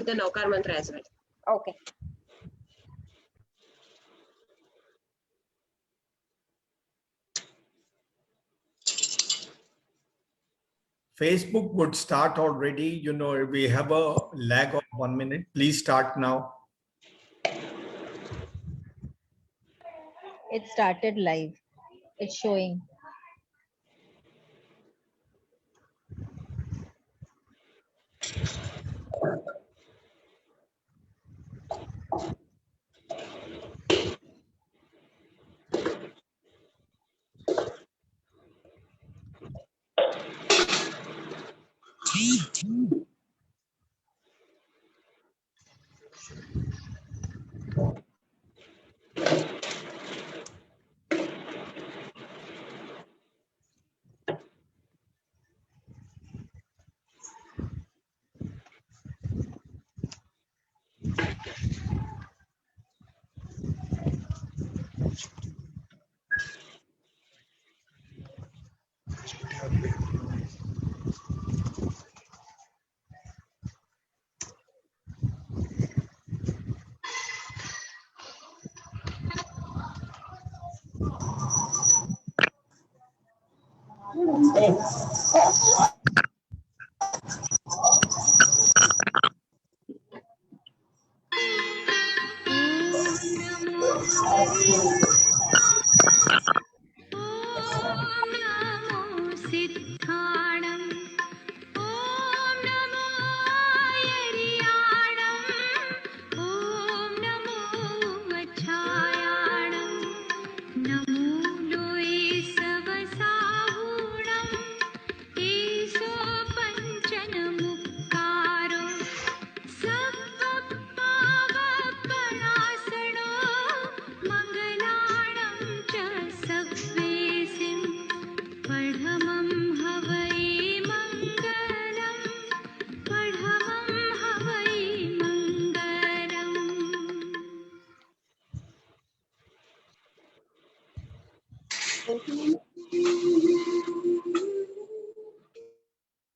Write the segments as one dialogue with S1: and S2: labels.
S1: with the Naukar mantra as well.
S2: Okay.
S3: Facebook would start already. You know, we have a lag of 1 minute. Please start now.
S4: It started live. It's showing.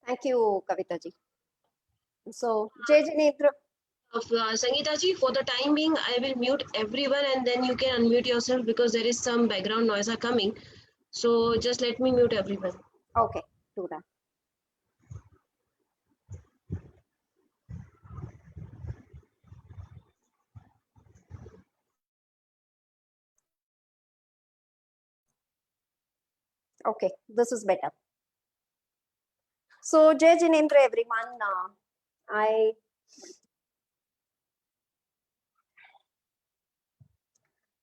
S2: Thank you, Kavita ji. So, Jai Jinendra.
S1: Sangeeta ji, for the time being, I will mute everyone and then you can unmute yourself because there is some background noise are coming. So just let me mute everyone.
S2: Okay, do that. Okay, this is better. So, Jai Jinendra, everyone.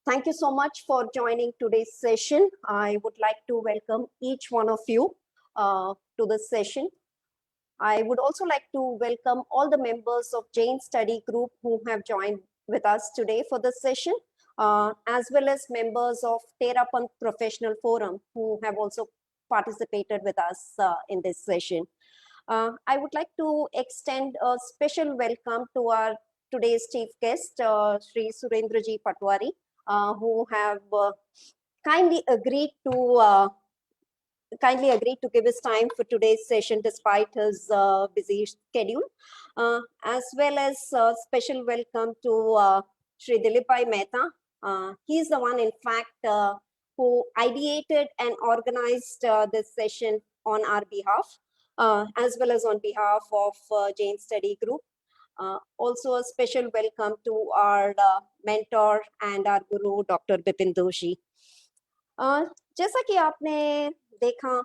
S2: Thank you so much for joining today's session. I would like to welcome each one of you to this session. I would also like to welcome all the members of Jain Study Group who have joined with us today for this session, as well as members of Therapant Professional Forum who have also participated with us in this session. I would like to extend a special welcome to our today's chief guest, Sri Surendra Patawari, who have kindly agreed to give his time for today's session despite his busy schedule, as well as special welcome to Sri Dilipai Mehta. He is the one, in fact, who ideated and organized this session on our behalf, as well as on behalf of Jain Study Group. Also a special welcome to our mentor and our guru, Dr. Bipin Doshi. जैसा कि आपने देखा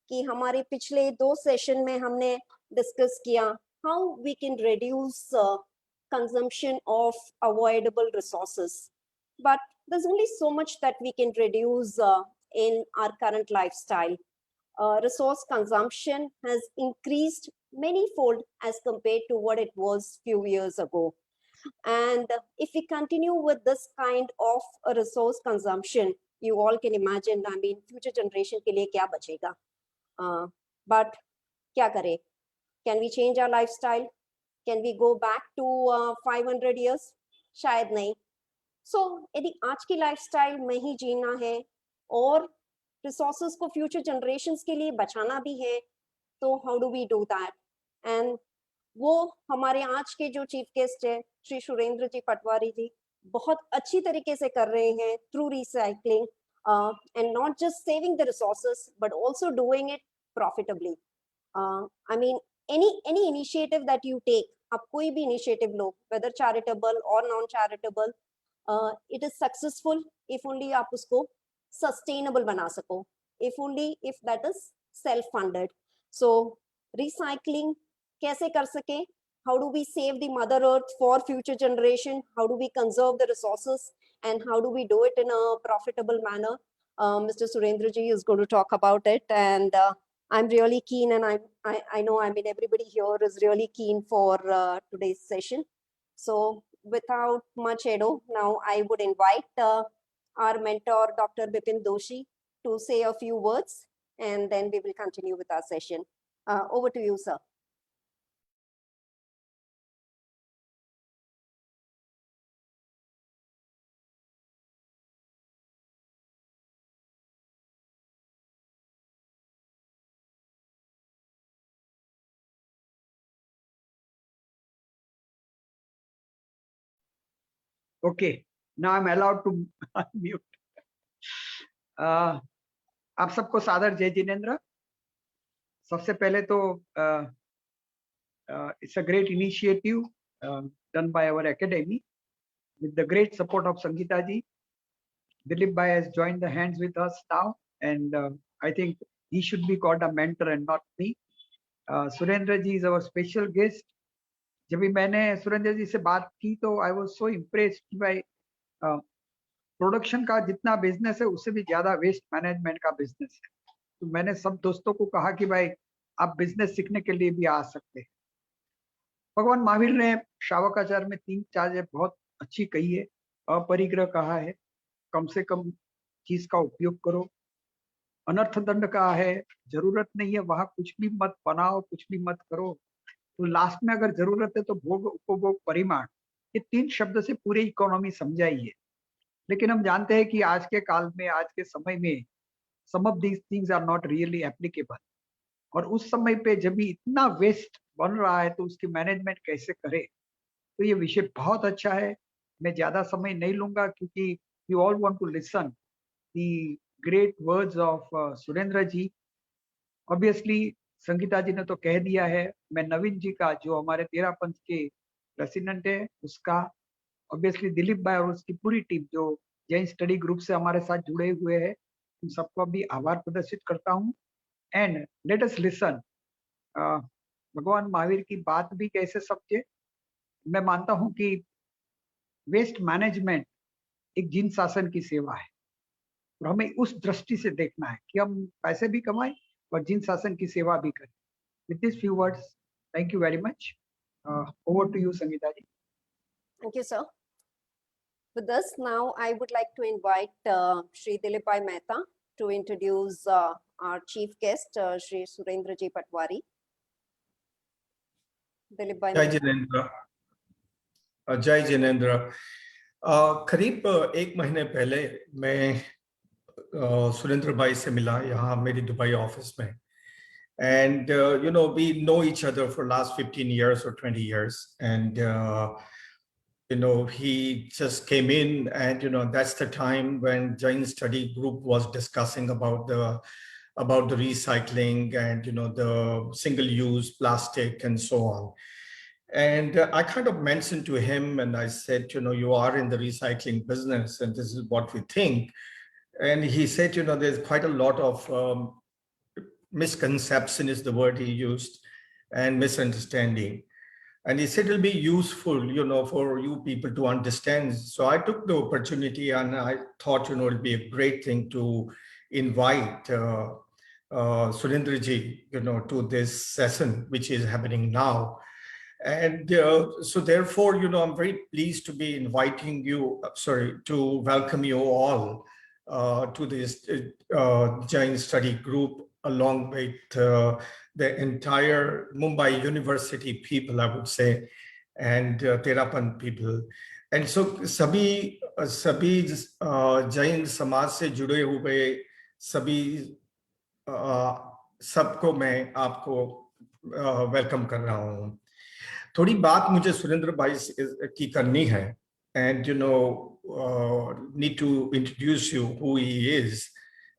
S2: कि हमारे पिछले 2 session में हमने discuss किया how we can reduce consumption of avoidable resources, but there's only so much that we can reduce in our current lifestyle. Resource consumption has increased many-fold as compared to what it was few years ago. And if we continue with this kind of a resource consumption, you all can imagine, I mean, future generation के लिए क्या बचेगा? But क्या करें? Can we change our lifestyle? Can we go back to 500 years? शायद नहीं. So यदि आज की lifestyle में ही जीना है और resources को future generations के लिए बचाना भी है, तो how do we do that? And वो हमारे आज के जो चीफ गेस्ट है श्री सुरेंद्र जी पटवारी जी बहुत अच्छी तरीके से कर रहे हैं through recycling and not just saving the resources but also doing it profitably. I mean any initiative that you take, आप कोई भी initiative low whether charitable or non charitable, it is successful if only आप उसको sustainable बना सको, if only if that is self funded. So recycling कैसे कर सके, how do we save the mother earth for future generation, how do we conserve the resources, and how do we do it in a profitable manner. Mr. Surendra ji is going to talk about it, and I'm really keen, and I know, I mean, everybody here is really keen for today's session. So without much ado, now I would invite our mentor, Dr. Bipin Doshi, to say a few words, and then we will continue with our session. Over to you, sir.
S5: Okay, now I'm allowed to unmute. आप सबको सादर जय जिनेंद्र. सबसे पहले तो it's a great initiative done by our academy with the great support of Sangeeta ji. Dilip bhai has joined the hands with us now, and I think he should be called a mentor and not me. Surendra ji is our special guest. जब भी मैंने सुरेंद्र जी से बात की तो I was so impressed by production का जितना business है उससे भी ज्यादा वेस्ट मैनेजमेंट का बिजनेस है. तो मैंने सब दोस्तों को कहा कि भाई आप बिजनेस सीखने के लिए भी आ सकते हैं. भगवान महावीर ने श्रावकाचार में 3 चीजें बहुत अच्छी कही है. अपरिग्रह कहा है, कम से कम चीज का उपयोग करो. अनर्थ दंड कहा है, जरूरत नहीं है वहां कुछ भी मत बनाओ, कुछ भी मत करो. तो लास्ट में अगर जरूरत है तो भोग उपभोग परिमाण, ये 3 शब्द से पूरी इकोनॉमी समझाई है. लेकिन हम जानते हैं कि आज के काल में, आज के समय में some of these things are not really applicable. और उस समय पे जब भी इतना वेस्ट बन रहा है तो उसकी मैनेजमेंट कैसे करें, तो ये विषय बहुत अच्छा है. मैं ज्यादा समय नहीं लूंगा क्योंकि you all want to listen the great words of Surendra ji. Obviously Sangeeta ji ने तो कह दिया है. मैं नवीन जी का, जो हमारे तेरा पंथ के प्रेसिडेंट है, उसका, ऑब्वियसली दिलीप भाई और उसकी पूरी टीम जो जैन स्टडी ग्रुप से हमारे साथ जुड़े हुए हैं, उन सबको भी आभार प्रदर्शित करता हूँ. And let us listen. भगवान महावीर की बात भी कैसे समझे. मैं मानता हूँ कि वेस्ट मैनेजमेंट एक जिन शासन की सेवा है और हमें उस दृष्टि से देखना है कि हम पैसे भी कमाएं और जिन शासन की सेवा भी करें. With this few words, thank you very much. Over to you Sangeeta ji.
S2: Thank you, sir. With this, now I would like to invite Shri Dilipai Mehta to introduce our chief guest, Shri Surendra Ji Patawari. Dilipai
S3: जय
S2: Mehta.
S3: Jinendra. जय जिनेंद्र. करीब 1 महीने पहले मैं सुरेंद्र भाई से मिला यहाँ मेरी दुबई ऑफिस में. And you know, we know each other for last 15 years or 20 years, and you know, he just came in, and you know, that's the time when Jain study group was discussing about the recycling and you know, the single use plastic and so on. And I kind of mentioned to him, and I said, you know, you are in the recycling business and this is what we think. And he said, you know, there's quite a lot of misconception is the word he used, and misunderstanding. And he said it'll be useful, you know, for you people to understand. So I took the opportunity and I thought, you know, it'd be a great thing to invite Surendra ji, you know, to this session, which is happening now. And so therefore, you know, I'm very pleased to be inviting you, to welcome you all to this Jain study group, along with the entire Mumbai University people, I would say, and Terapan people. And so सभी जैन समाज से जुड़े हुए सभी सबको मैं आपको welcome कर रहा हूँ. थोड़ी बात मुझे सुरेंद्र भाई की करनी है, and need to introduce you who he is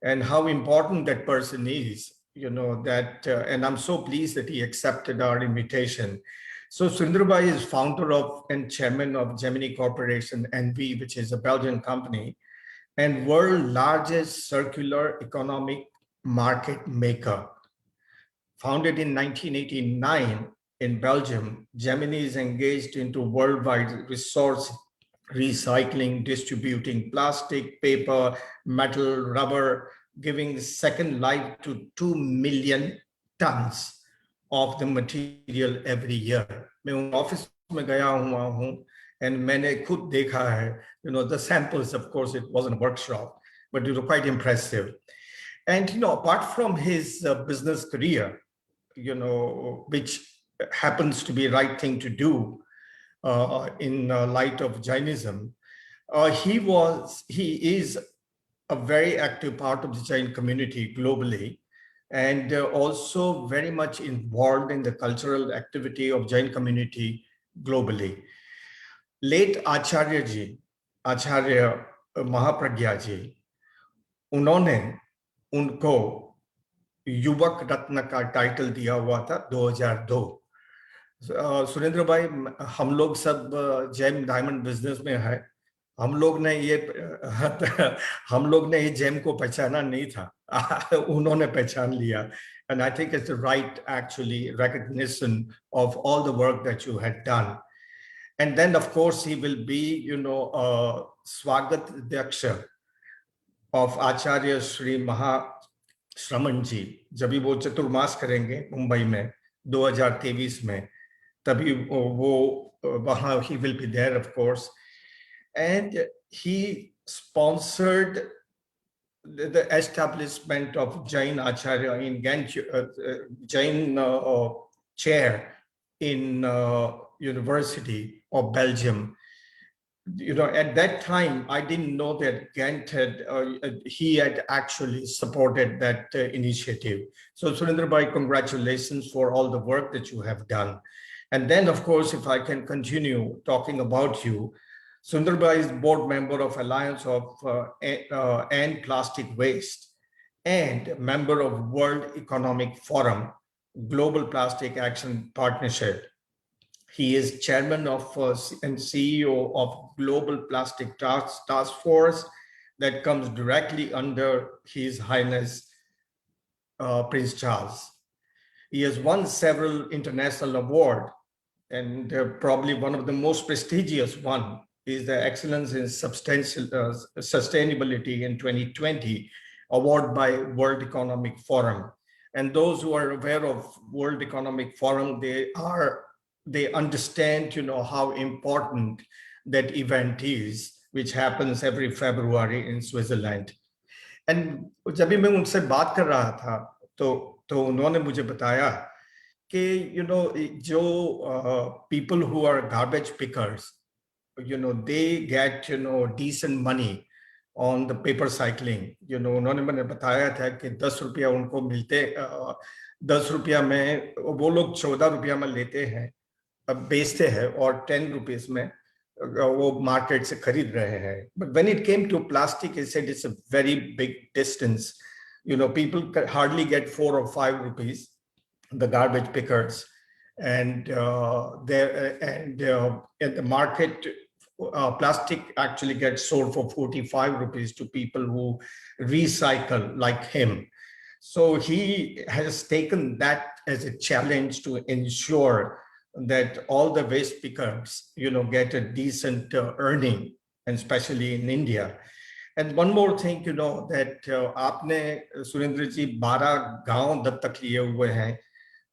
S3: and how important that person is, that and I'm so pleased that he accepted our invitation. So Surendra Bhai is founder of and chairman of Gemini Corporation NV, which is a Belgian company and world largest circular economic market maker. Founded in 1989 in Belgium, Gemini is engaged into worldwide resource recycling, distributing plastic, paper, metal, rubber, giving second life to 2 million tons of the material every year. मैं उन office में गया हुआ हूँ and मैंने खुद देखा है, the samples, of course, it wasn't a workshop, but it was quite impressive. And, apart from his business career, which happens to be the right thing to do in light of Jainism, he is a very active part of the Jain community globally, and also very much involved in the cultural activity of Jain community globally. Late Acharya Mahapragya ji, उन्होंने उनको युवक रत्न का title दिया हुआ था 2002। सुरेंद्र भाई, हम लोग सब जेम डायमंड बिजनेस में है, हम लोग ने ये जेम को पहचाना नहीं था, उन्होंने पहचान लिया, and I think it's the right actually recognition of all the work that you had done. And then of course he will be Swagat Daksha of Acharya Sri Maha श्रमण जी, जब भी वो चतुर्मास करेंगे मुंबई में 2023 में, तभी वो वहां he will be there, of course. And he sponsored the establishment of Jain Acharya in Jain chair in University of Belgium. At that time, I didn't know that Ghent he had actually supported that initiative. So Surendra Bhai, congratulations for all the work that you have done. And then, of course, if I can continue talking about you, Surendra Bhai is board member of Alliance of End Plastic Waste and member of World Economic Forum, Global Plastic Action Partnership. He is chairman of and CEO of Global Plastic Task Force that comes directly under His Highness Prince Charles. He has won several international awards, and probably one of the most prestigious one is the Excellence in Sustainability in 2020 award by World Economic Forum. And those who are aware of World Economic Forum, they understand, how important that event is, which happens every February in Switzerland. And जब भी मैं उनसे बात कर रहा था, तो उन्होंने मुझे बताया कि, जो people who are garbage pickers, they get, decent money on the paper cycling. उन्होंने मैंने बताया था कि 10 रुपया उनको मिलते, 10 रुपया में वो लोग 14 रुपया में लेते हैं, बेचते हैं, और 10 rupees में वो मार्केट से खरीद रहे हैं. But when it came to plastic, he said it's a very big distance. People hardly get 4 or 5 rupees, the garbage pickers, and in the market, plastic actually gets sold for 45 rupees to people who recycle like him. So he has taken that as a challenge to ensure that all the waste pickers, get a decent earning, and especially in India. And one more thing, that आपने सुरेंद्र जी 12 गांव दत्तक लिए हुए हैं,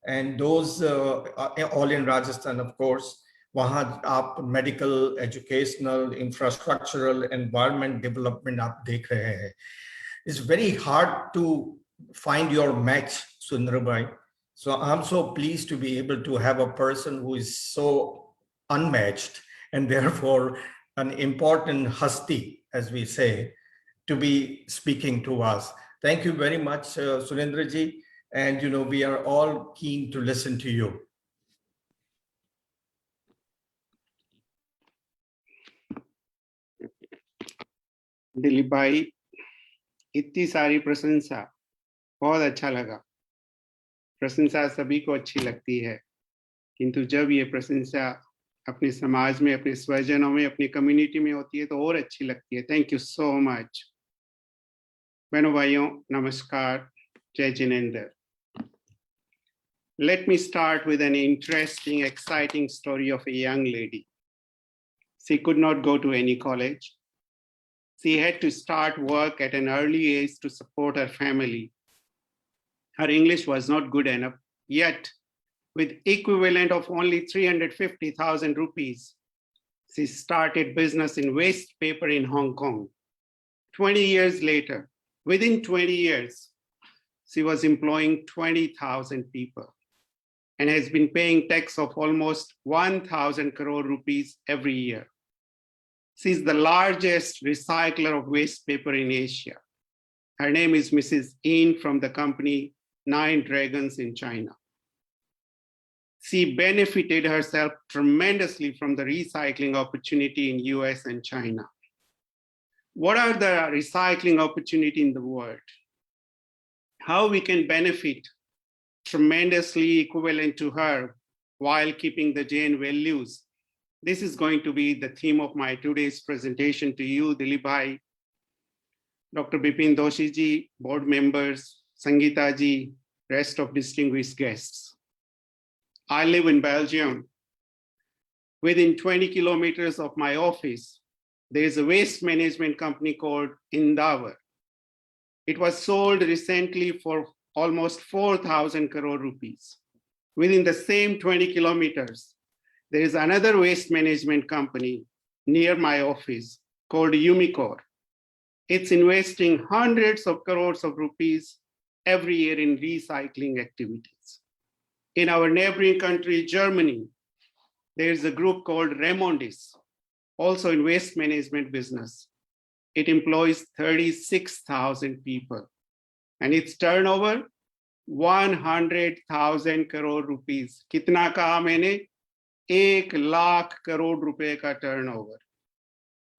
S3: and those all in Rajasthan, of course. वहाँ आप medical, educational, infrastructural, environment development आप देख रहे हैं. It's very hard to find your match, Surendra Bhai. So I'm so pleased to be able to have a person who is so unmatched and therefore an important hasti, as we say, to be speaking to us. Thank you very much, Surendra ji. And, we are all keen to listen to you.
S6: Dilip भाई, इतनी सारी प्रशंसा, बहुत अच्छा लगा। प्रशंसा सभी को अच्छी लगती है, किंतु जब ये प्रशंसा अपने समाज में, अपने स्वजनों में, अपनी कम्युनिटी में होती है तो और अच्छी लगती है। Thank you so much. बहनों भाइयों, नमस्कार, जय Jinendra. Let me start with an interesting, exciting story of a young lady. She could not go to any college. She had to start work at an early age to support her family. Her English was not good enough, yet with equivalent of only 350,000 rupees, she started business in waste paper in Hong Kong. 20 years later, within 20 years, she was employing 20,000 people and has been paying tax of almost 1,000 crore rupees every year. She is the largest recycler of waste paper in Asia. Her name is Mrs. Yin from the company Nine Dragons in China. She benefited herself tremendously from the recycling opportunity in US and China. What are the recycling opportunity in the world? How we can benefit tremendously equivalent to her while keeping the Jain values. This is going to be the theme of my today's presentation to you, Dilip Bhai, Dr. Bipin Doshi ji, board members, Sangeeta ji, rest of distinguished guests. I live in Belgium. Within 20 kilometers of my office, there is a waste management company called Endeavour. It was sold recently for almost 4,000 crore rupees. Within the same 20 kilometers, there is another waste management company near my office called Umicore. It's investing hundreds of crores of rupees every year in recycling activities. In our neighboring country, Germany, there is a group called Remondis, also in waste management business. It employs 36,000 people. And its turnover, 100,000 crore rupees. कितना कहा मैंने? 1,00,000 crore रुपए का turnover.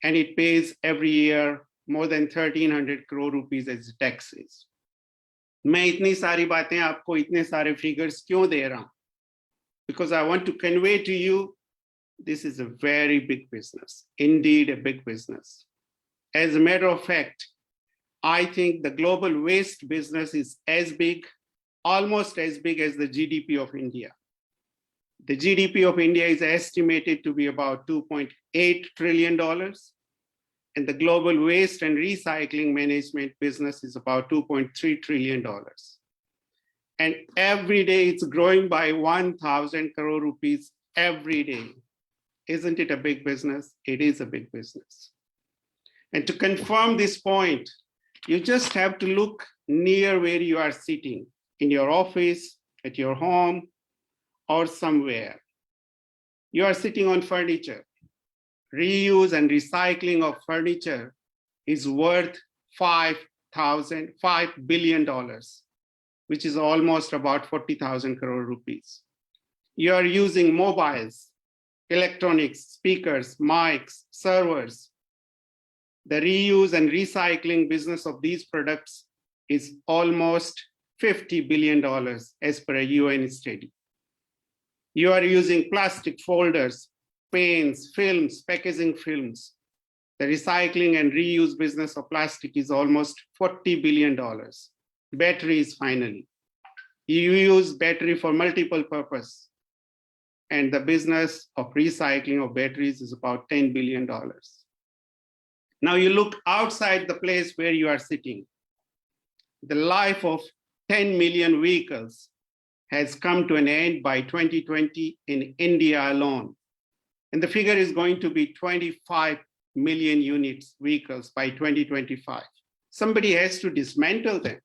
S6: And it pays every year more than 1,300 crore rupees as taxes. मैं इतनी सारी बातें आपको इतने सारे figures क्यों दे रहा हूं? Because I want to convey to you, this is a very big business, indeed a big business. As a matter of fact, I think the global waste business is as big, almost as big as the GDP of India. The GDP of India is estimated to be about $2.8 trillion, and the global waste and recycling management business is about $2.3 trillion. And every day it's growing by 1,000 crore rupees every day. Isn't it a big business? It is a big business. And to confirm this point, you just have to look near where you are sitting, in your office, at your home, or somewhere. You are sitting on furniture. Reuse and recycling of furniture is worth $5 billion, which is almost about 40,000 crore rupees. You are using mobiles, electronics, speakers, mics, servers. The reuse and recycling business of these products is almost $50 billion as per a UN study. You are using plastic folders, paints, films, packaging films. The recycling and reuse business of plastic is almost $40 billion. Batteries, finally. You use battery for multiple purposes. And the business of recycling of batteries is about $10 billion. Now you look outside the place where you are sitting. The life of 10 million vehicles has come to an end by 2020 in India alone. And the figure is going to be 25 million units vehicles by 2025. Somebody has to dismantle them.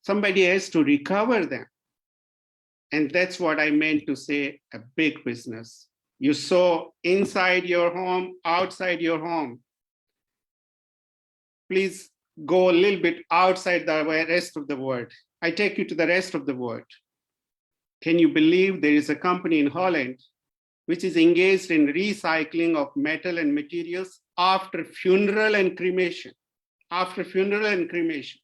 S6: Somebody has to recover them. And that's what I meant to say, a big business. You saw inside your home, outside your home. Please go a little bit outside the rest of the world. I take you to the rest of the world. Can you believe there is a company in Holland which is engaged in recycling of metal and materials after funeral and cremation? after funeral and cremation.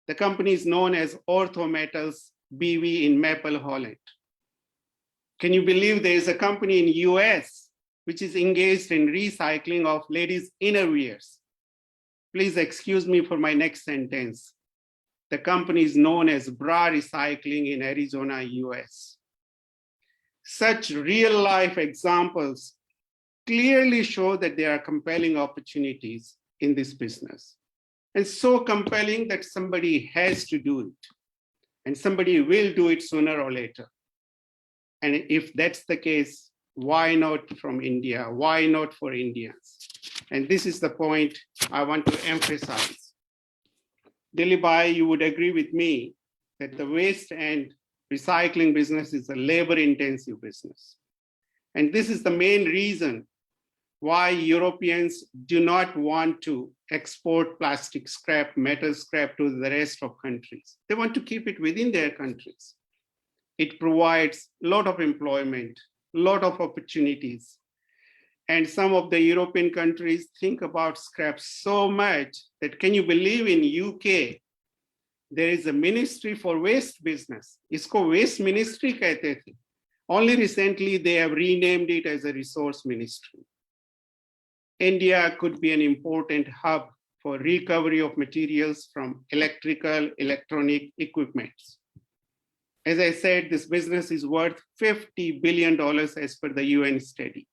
S6: The company is known as Ortho Metals BV in Maple, Holland. Can you believe there is a company in US which is engaged in recycling of ladies' innerwears? Please excuse me for my next sentence. The company is known as Bra Recycling in Arizona, US. Such real life examples clearly show that there are compelling opportunities in this business. And so compelling that somebody has to do it. And somebody will do it sooner or later. And if that's the case, why not from India? Why not for Indians? And this is the point I want to emphasize. Dilip Bhai, you would agree with me that the waste and recycling business is a labor-intensive business. And this is the main reason why Europeans do not want to export plastic scrap, metal scrap to the rest of countries. They want to keep it within their countries. It provides a lot of employment, a lot of opportunities. And some of the European countries think about scrap so much that, can you believe in UK, there is a ministry for waste business. Isko waste ministry kehte the. Only recently they have renamed it as a resource ministry. India could be an important hub for recovery of materials from electrical, electronic equipments. As I said, this business is worth $50 billion as per the UN study.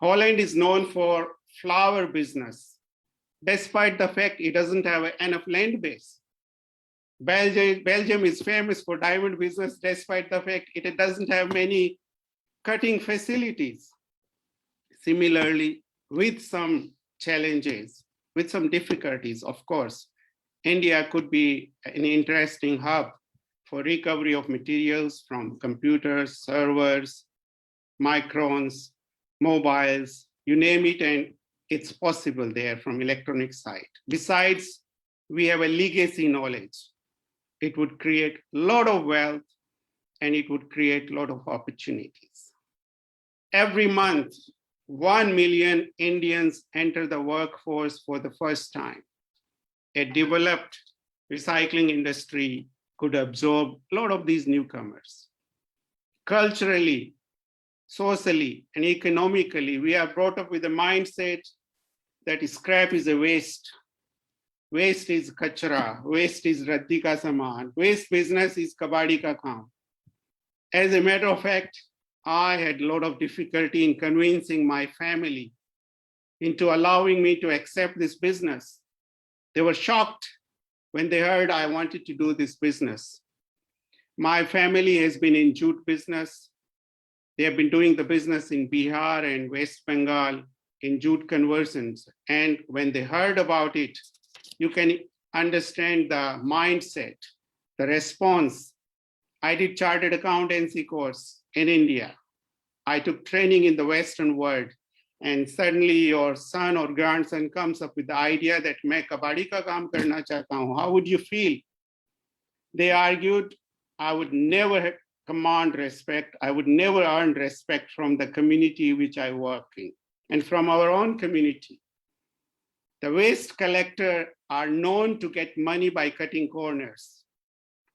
S6: Holland is known for flower business, despite the fact it doesn't have enough land base. Belgium is famous for diamond business, despite the fact it doesn't have many cutting facilities. Similarly, with some challenges, with some difficulties, of course, India could be an interesting hub for recovery of materials from computers, servers, microns, mobiles, you name it, and it's possible there from electronic side. Besides, we have a legacy knowledge. It would create a lot of wealth and it would create a lot of opportunities. Every month, 1 million Indians enter the workforce for the first time. A developed recycling industry could absorb a lot of these newcomers. Culturally, socially, and economically, we are brought up with a mindset that scrap is a waste. Waste is kachra, waste is raddi ka saman, waste business is kabadi ka kaam. As a matter of fact, I had a lot of difficulty in convincing my family into allowing me to accept this business. They were shocked when they heard I wanted to do this business. My family has been in jute business. They have been doing the business in Bihar and West Bengal in jute conversions. And when they heard about it, you can understand the mindset, the response. I did chartered accountancy course in India. I took training in the Western world. And suddenly your son or grandson comes up with the idea that main kabadi ka kaam karna chahta hu. How would you feel? They argued, I would never command respect. I would never earn respect from the community which I work in and from our own community. The waste collector are known to get money by cutting corners.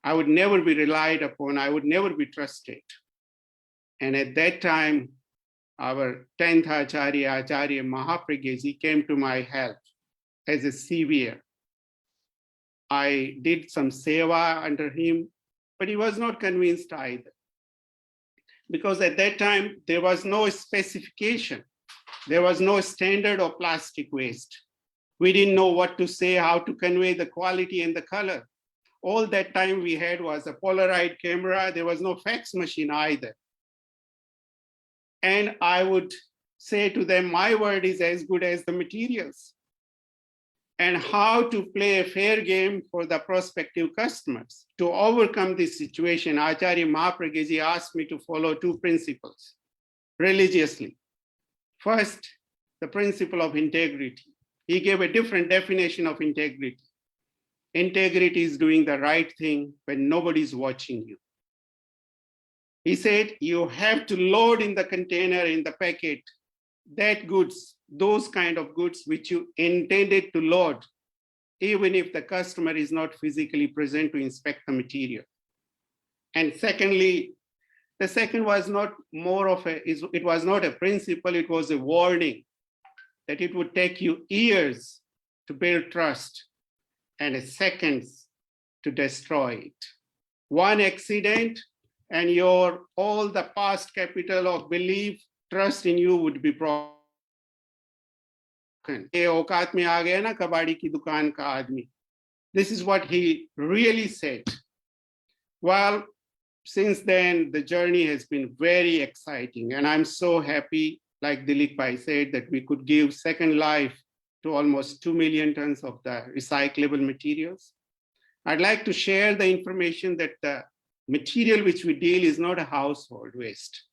S6: I would never be relied upon. I would never be trusted. And at that time, our 10th Acharya, Acharya Mahapragyaji, came to my help as a savior. I did some seva under him, but he was not convinced either. Because at that time, there was no specification. There was no standard of plastic waste. We didn't know what to say, how to convey the quality and the color. All that time we had was a Polaroid camera. There was no fax machine either. And I would say to them, my word is as good as the materials. And how to play a fair game for the prospective customers. To overcome this situation, Acharya Mahapragyaji asked me to follow two principles religiously. First, the principle of integrity. He gave a different definition of integrity. Integrity is doing the right thing when nobody's watching you. He said, you have to load in the container, in the packet, that goods those kind of goods which you intended to load, even if the customer is not physically present to inspect the material. And secondly, the second was not more of it was not a principle, it was a warning that it would take you years to build trust and seconds to destroy it. One accident and all the past capital of belief, trust in you would be broken. ये औकात में आ गया ना कबाड़ी की दुकान का आदमी. This is what he really said. Well, since then, the journey has been very exciting, and I'm so happy, like Dilip Bhai said, that we could give second life to almost 2 million tons of the recyclable materials. I'd like to share the information that the material which we deal is not a household waste.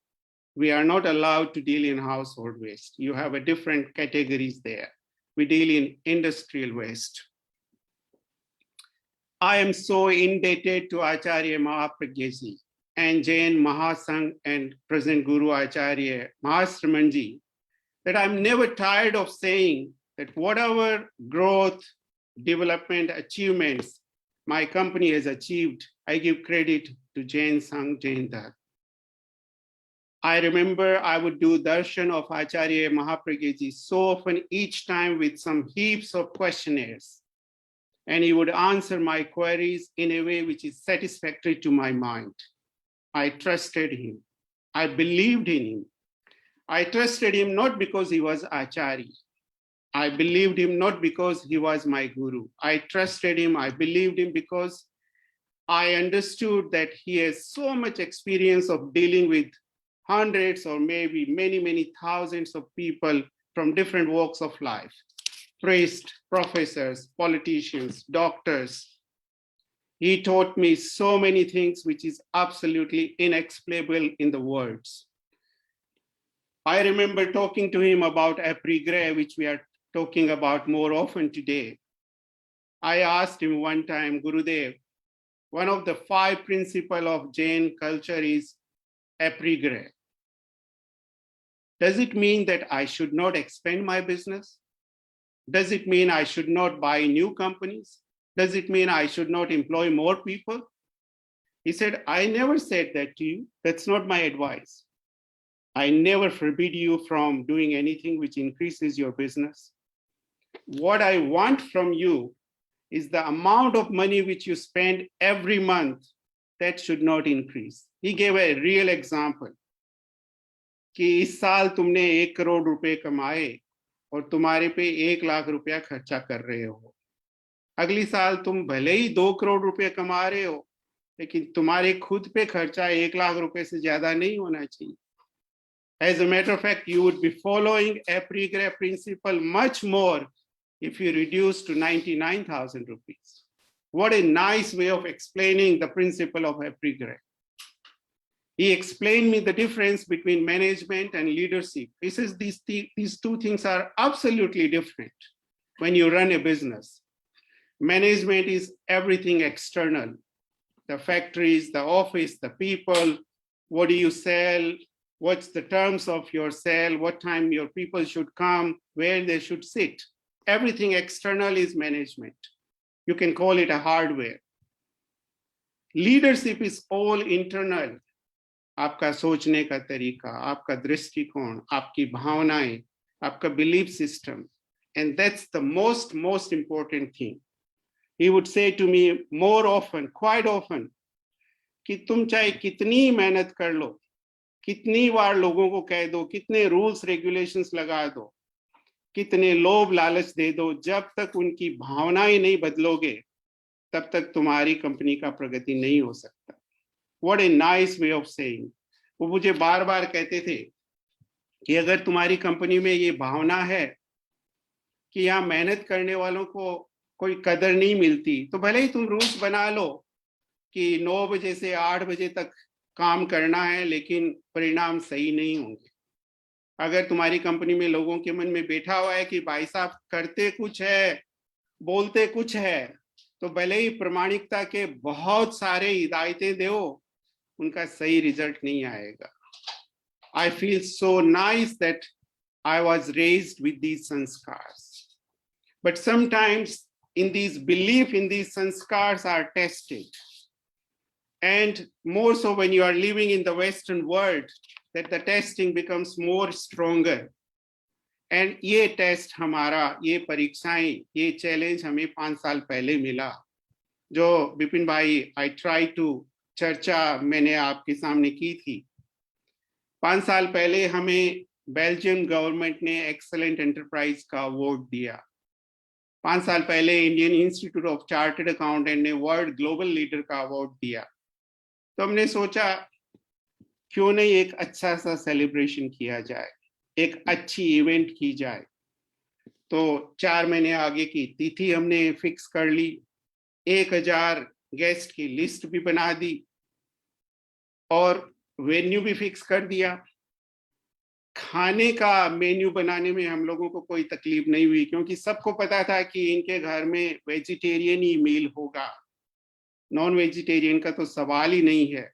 S6: We are not allowed to deal in household waste. You have a different categories there. We deal in industrial waste. I am so indebted to Acharya Mahapragyaji and Jain Mahasangh and present Guru Acharya Mahasramanji that I'm never tired of saying that whatever growth, development, achievements my company has achieved, I give credit to Jain Sangh, Jain Dhat. I remember I would do darshan of Acharya Mahapragyaji so often, each time with some heaps of questionnaires. And he would answer my queries in a way which is satisfactory to my mind. I trusted him. I believed in him. I trusted him not because he was Acharya. I believed him not because he was my guru. I trusted him, I believed him because I understood that he has so much experience of dealing with hundreds or maybe many, many thousands of people from different walks of life. Priests, professors, politicians, doctors. He taught me so many things which is absolutely inexplicable in the words. I remember talking to him about après-gras, which we are talking about more often today. I asked him one time, Gurudev, one of the 5 principles of Jain culture is après-gras. Does it mean that I should not expand my business? Does it mean I should not buy new companies? Does it mean I should not employ more people? He said, I never said that to you. That's not my advice. I never forbid you from doing anything which increases your business. What I want from you is the amount of money which you spend every month, that should not increase. He gave a real example. कि इस साल तुमने 1 करोड़ रुपए कमाए और तुम्हारे पे 1 लाख रुपया खर्चा कर रहे हो. अगली साल तुम भले ही 2 करोड़ रुपए कमा रहे हो, लेकिन तुम्हारे खुद पे खर्चा 1 लाख रुपए से ज्यादा नहीं होना चाहिए. As a matter of fact, you would be following après-gras principle much more if you reduce to 99,000 rupees. What a nice way of explaining the principle of après-gras. He explained me the difference between management and leadership. He says these 2 things are absolutely different when you run a business. Management is everything external. The factories, the office, the people, what do you sell, what's the terms of your sale, what time your people should come, where they should sit. Everything external is management. You can call it a hardware. Leadership is all internal. आपका सोचने का तरीका, आपका दृष्टिकोण, आपकी भावनाएं, आपका belief system. And that's the most important thing. He would say to me more often, quite often, कि तुम चाहे कितनी मेहनत कर लो, कितनी बार लोगों को कह दो, कितने रूल्स रेगुलेशंस लगा दो, कितने लोभ लालच दे दो, जब तक उनकी भावनाएं नहीं बदलोगे, तब तक तुम्हारी कंपनी का प्रगति नहीं हो सकता. What a nice way of saying. वो मुझे बार बार कहते थे कि अगर तुम्हारी कंपनी में ये भावना है कि यहाँ मेहनत करने वालों को कोई कदर नहीं मिलती, तो भले ही तुम रूल्स बना लो कि 9 बजे से 8 बजे तक काम करना है, लेकिन परिणाम सही नहीं होंगे. अगर तुम्हारी कंपनी में लोगों के मन में बैठा हुआ है कि भाई साहब करते कुछ है, बोलते कुछ है, तो भले ही प्रामाणिकता के बहुत सारे हिदायतें दो, उनका सही रिजल्ट नहीं आएगा. I feel so nice that I was raised with these sanskars. But sometimes in these belief in these sanskars are tested. And more so when you are living in the Western world, that the testing becomes more stronger. And ये test हमारा, ये परीक्षाएं, ये challenge हमें 5 साल पहले मिला, जो विपिन भाई आई ट्राई टू चर्चा मैंने आपके सामने की थी। 5 साल पहले हमें बेल्जियम गवर्नमेंट ने एक्सेलेंट एंटरप्राइज का अवार्ड दिया। 5 साल पहले Indian institute of chartered accountant ने वर्ल्ड ग्लोबल लीडर का अवार्ड दिया। तो हमने सोचा क्यों नहीं एक अच्छा सा सेलिब्रेशन किया जाए, एक अच्छी इवेंट की जाए। तो 4 महीने आगे की तिथि हमने फिक्स कर ली, 1000 गेस्ट की लिस्ट भी बना दी और वेन्यू भी फिक्स कर दिया। खाने का मेन्यू बनाने में हम लोगों को कोई तकलीफ नहीं हुई, क्योंकि सबको पता था कि इनके घर में वेजिटेरियन ही मील होगा, नॉन वेजिटेरियन का तो सवाल ही नहीं है।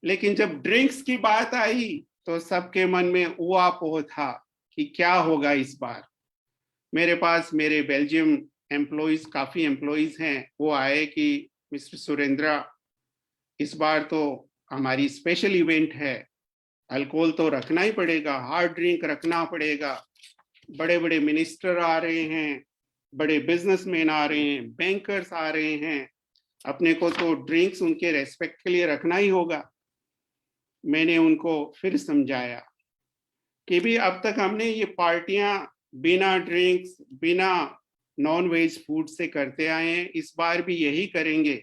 S6: लेकिन जब ड्रिंक्स की बात आई तो सबके मन में ऊहापोह था कि क्या होगा इस बार। मेरे पास मेरे बेल्जियम एम्प्लॉइज, काफी एम्प्लॉइज हैं, वो आए कि मिस्टर सुरेंद्र, इस बार तो हमारी स्पेशल इवेंट है, अल्कोहल तो रखना ही पड़ेगा, हार्ड ड्रिंक रखना पड़ेगा। बड़े बड़े मिनिस्टर आ रहे हैं, बड़े बिजनेसमैन आ रहे हैं, बैंकर्स आ रहे हैं, अपने को तो ड्रिंक्स उनके रेस्पेक्ट के लिए रखना ही होगा। मैंने उनको फिर समझाया कि भी अब तक हमने ये पार्टियां बिना ड्रिंक्स, बिना नॉन वेज फूड से करते आए हैं, इस बार भी यही करेंगे।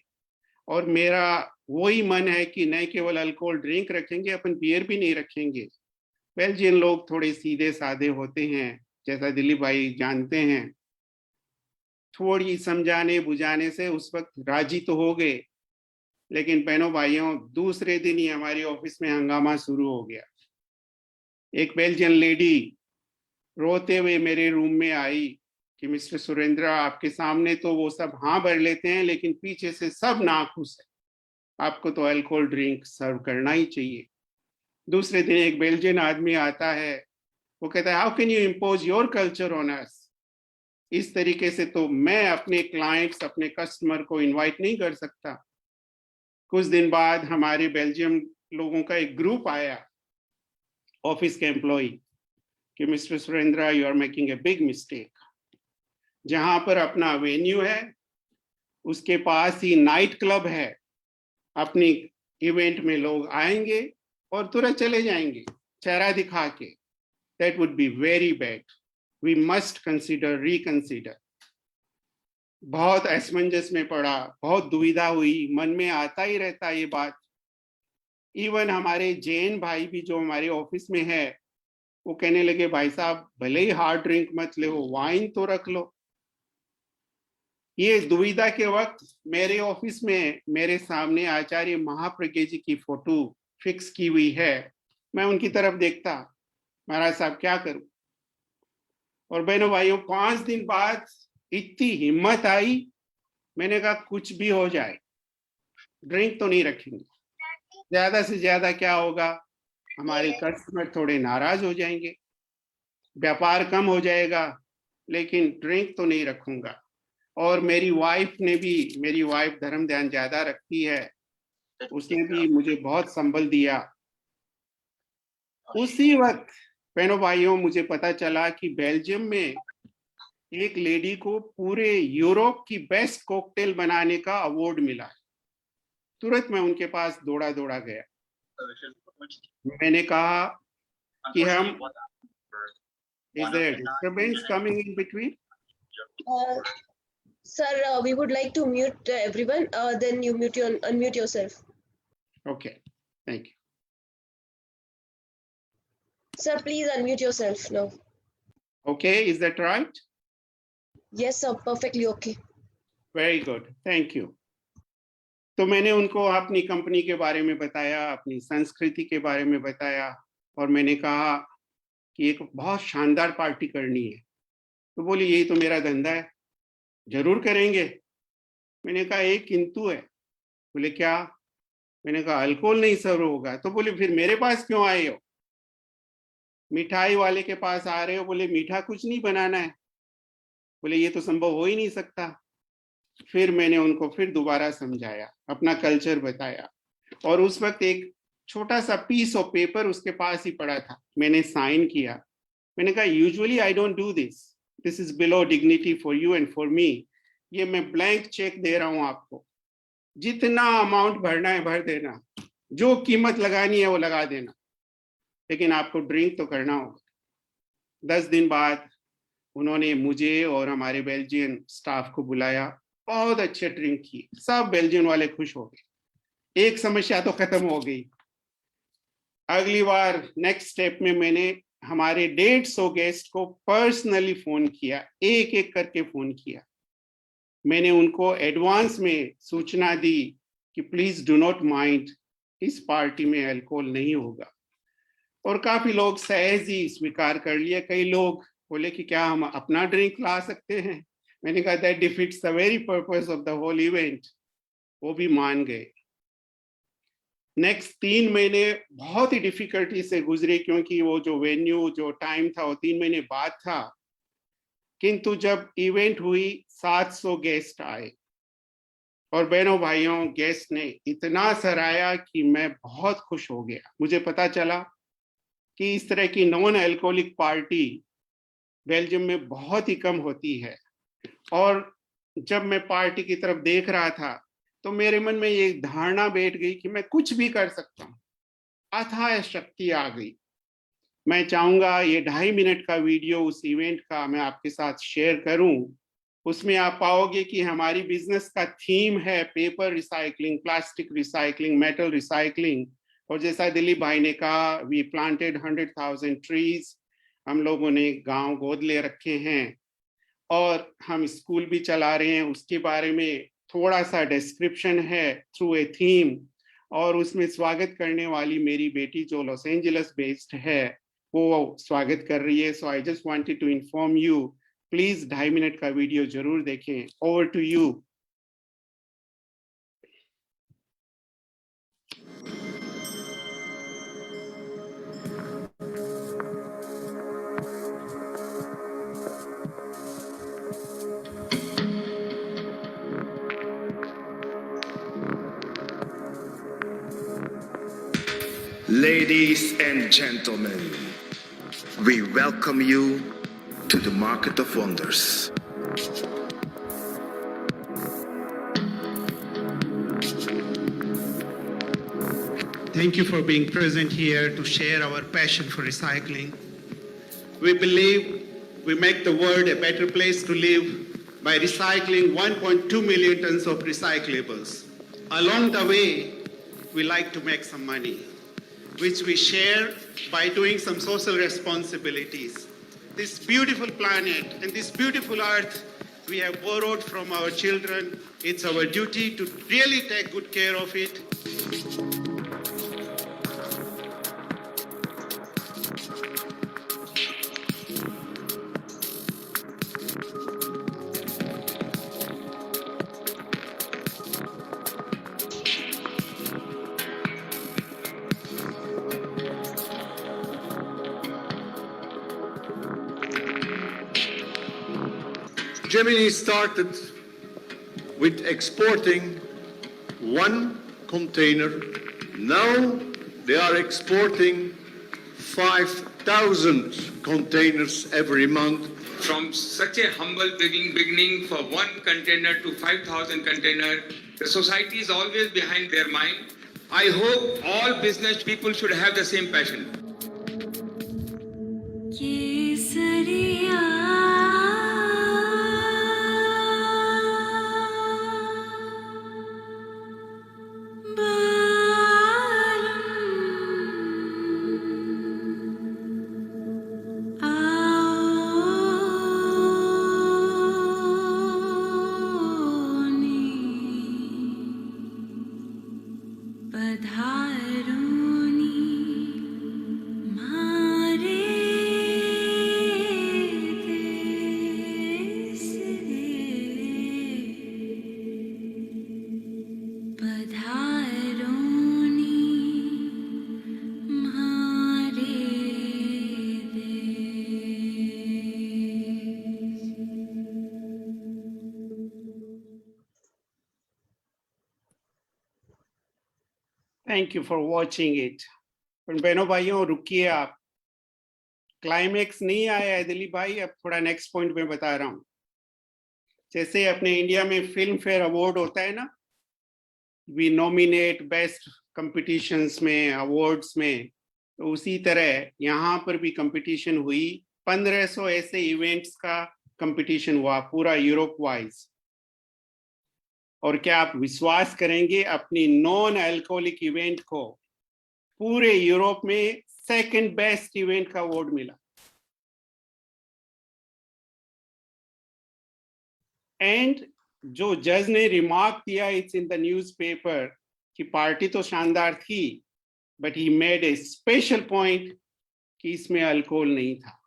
S6: और मेरा वही मन है कि न केवल अल्कोहल ड्रिंक रखेंगे, अपन बियर भी नहीं रखेंगे। बेल्जियन लोग थोड़े सीधे साधे होते हैं, जैसा दिलीप भाई जानते हैं। थोड़ी समझाने बुझाने से उस वक्त राजी तो हो गए, लेकिन बहनों भाइयों दूसरे दिन ही हमारे ऑफिस में हंगामा शुरू हो गया। एक बेल्जियन लेडी रोते हुए मेरे रूम में आई कि मिस्टर सुरेंद्र, आपके सामने तो वो सब हाँ भर लेते हैं, लेकिन पीछे से सब नाखुश है, आपको तो अल्कोहल ड्रिंक सर्व करना ही चाहिए। दूसरे दिन एक बेल्जियन आदमी आता है, वो कहता है, how can you impose your culture on us. इस तरीके से तो मैं अपने क्लाइंट्स, अपने कस्टमर को इनवाइट नहीं कर सकता। कुछ दिन बाद हमारे बेल्जियम लोगों का एक ग्रुप आया, ऑफिस के एम्प्लॉय, कि mister Surendra, you are making a big mistake. जहां पर अपना वेन्यू है उसके पास ही नाइट क्लब है, अपनी इवेंट में लोग आएंगे और तुरंत चले जाएंगे चेहरा दिखा के। That would be very bad, we must consider, reconsider. बहुत असमंजस में पड़ा, बहुत दुविधा हुई, मन में आता ही रहता ये बात। इवन हमारे जैन भाई भी जो हमारे ऑफिस में है, वो कहने लगे, भाई साहब भले ही हार्ड ड्रिंक मत ले, वाइन तो रख लो। ये दुविधा के वक्त मेरे ऑफिस में मेरे सामने आचार्य महाप्रज्ञ जी की फोटो फिक्स की हुई है। मैं उनकी तरफ देखता, महाराज साहब क्या करूं। और बहनों भाइयों 5 दिन बाद इतनी हिम्मत आई, मैंने कहा कुछ भी हो जाए ड्रिंक तो नहीं रखेंगे। ज्यादा से ज्यादा क्या होगा, हमारे कस्टमर थोड़े नाराज हो जाएंगे, व्यापार कम हो जाएगा, लेकिन ड्रिंक तो नहीं रखूंगा। और मेरी वाइफ ने भी, मेरी वाइफ धर्म ध्यान ज्यादा रखती है, उसने भी मुझे बहुत संबल दिया। उसी वक्त बहनों भाइयों मुझे पता चला कि बेल्जियम में एक लेडी को पूरे यूरोप की बेस्ट कॉकटेल बनाने का अवार्ड मिला है। तुरंत मैं उनके पास दौड़ा दौड़ा गया। मैंने कहा कि हम, is there disturbance coming in between?
S1: Sir, we would like to mute everyone. Then you unmute yourself.
S6: Okay, thank you.
S1: Sir, please unmute yourself now.
S6: Okay, is that right?
S1: Yes, sir. Perfectly okay.
S6: Very good, thank you. तो मैंने उनको अपनी company के बारे में बताया, अपनी संस्कृति के बारे में बताया, और मैंने कहा कि एक बहुत शानदार पार्टी करनी है। तो बोली यही तो मेरा धंधा है, जरूर करेंगे। मैंने कहा एक किंतु है। बोले क्या? मैंने कहा अल्कोहल नहीं सर्व होगा। तो बोले फिर मेरे पास क्यों आए हो? मिठाई वाले के पास आ रहे हो, बोले मीठा कुछ नहीं बनाना है। बोले ये तो संभव हो ही नहीं सकता। फिर मैंने उनको फिर दोबारा समझाया, अपना कल्चर बताया, और उस वक्त एक छोटा सा पीस ऑफ पेपर उसके पास ही पड़ा था, मैंने साइन किया। मैंने कहा usually I don't do this, this is below dignity for you and for me. ये मैं ब्लैंक चेक दे रहा हूं आपको, जितना अमाउंट भरना है भर देना, जो कीमत लगानी है वो लगा देना, लेकिन आपको ड्रिंक तो करना होगा। 10 दिन बाद उन्होंने मुझे और हमारे बेल्जियन स्टाफ को बुलाया, बहुत अच्छे ड्रिंक की, सब बेल्जियन वाले खुश हो गए, एक समस्या तो खत्म हो गई। अगली बार नेक्स्ट स्टेप में मैंने हमारे 150 गेस्ट को पर्सनली फोन किया, एक एक करके फोन किया। मैंने उनको एडवांस में सूचना दी कि प्लीज डू नॉट माइंड, इस पार्टी में अल्कोहल नहीं होगा, और काफी लोग सहज ही स्वीकार कर लिया। कई लोग बोले कि क्या हम अपना ड्रिंक ला सकते हैं। मैंने कहा that defeats the very purpose of the whole event. वो भी मान गए। नेक्स्ट 3 महीने बहुत ही डिफिकल्टी से गुजरे, क्योंकि वो जो वेन्यू जो टाइम था वो 3 महीने बाद था, किंतु जब इवेंट हुई 700 गेस्ट आए, और बहनों भाइयों गेस्ट ने इतना सराहा कि मैं बहुत खुश हो गया। मुझे पता चला कि इस तरह की नॉन अल्कोहलिक पार्टी बेल्जियम में बहुत ही कम होती है, और जब मैं पार्टी की तरफ देख रहा था तो मेरे मन में ये धारणा बैठ गई कि मैं कुछ भी कर सकता हूँ, अथाह शक्ति आ गई। मैं चाहूंगा ये 2.5 मिनट का वीडियो उस इवेंट का मैं आपके साथ शेयर करूं। उसमें आप पाओगे कि हमारी बिजनेस का थीम है paper recycling, plastic recycling, metal recycling, और जैसा दिलीप भाई ने कहा, वी प्लांटेड 100,000 ट्रीज। हम लोगों ने गांव गोद ले रखे हैं, और हम स्कूल भी चला रहे हैं। उसके बारे में थोड़ा सा डिस्क्रिप्शन है थ्रू ए थीम, और उसमें स्वागत करने वाली मेरी बेटी जो लॉस एंजलिस बेस्ड है वो स्वागत कर रही है। So I just wanted to inform you, please 2.5 minute का वीडियो जरूर देखें। Over to you.
S7: Ladies and gentlemen, we welcome you to the Market of Wonders.
S6: Thank you for being present here to share our passion for recycling. We believe we make the world a better place to live by recycling 1.2 million tons of recyclables. Along the way, we like to make some money, which we share by doing some social responsibilities. This beautiful planet and this beautiful earth we have borrowed from our children. It's our duty to really take good care of it.
S8: Germany started with exporting 1 container. Now they are exporting 5,000 containers every month.
S9: From such a humble beginning for 1 container to 5,000 container, the society is always behind their mind. I hope all business people should have the same passion.
S10: पधारोनी मारे
S6: Thank you for watching it. पर बहनों भाइयों रुकिए आप, climax नहीं आया है दिलीप भाई, अब थोड़ा नेक्स्ट पॉइंट में बता रहा हूँ. जैसे अपने इंडिया में फिल्म फेयर अवार्ड होता है ना, वी नॉमिनेट बेस्ट कंपटीशंस में, अवार्ड्स में, तो उसी तरह यहाँ पर भी कंपटीशन हुई. 1500 ऐसे इवेंट्स का कंपटीशन हुआ पूरा यूरोप वाइज. और क्या आप विश्वास करेंगे, अपनी नॉन अल्कोहलिक इवेंट को पूरे यूरोप में सेकंड बेस्ट इवेंट का अवार्ड मिला. एंड जो जज ने रिमार्क दिया, इट्स इन द न्यूज़पेपर, कि पार्टी तो शानदार थी, but he made a special point कि इसमें अल्कोहल नहीं था.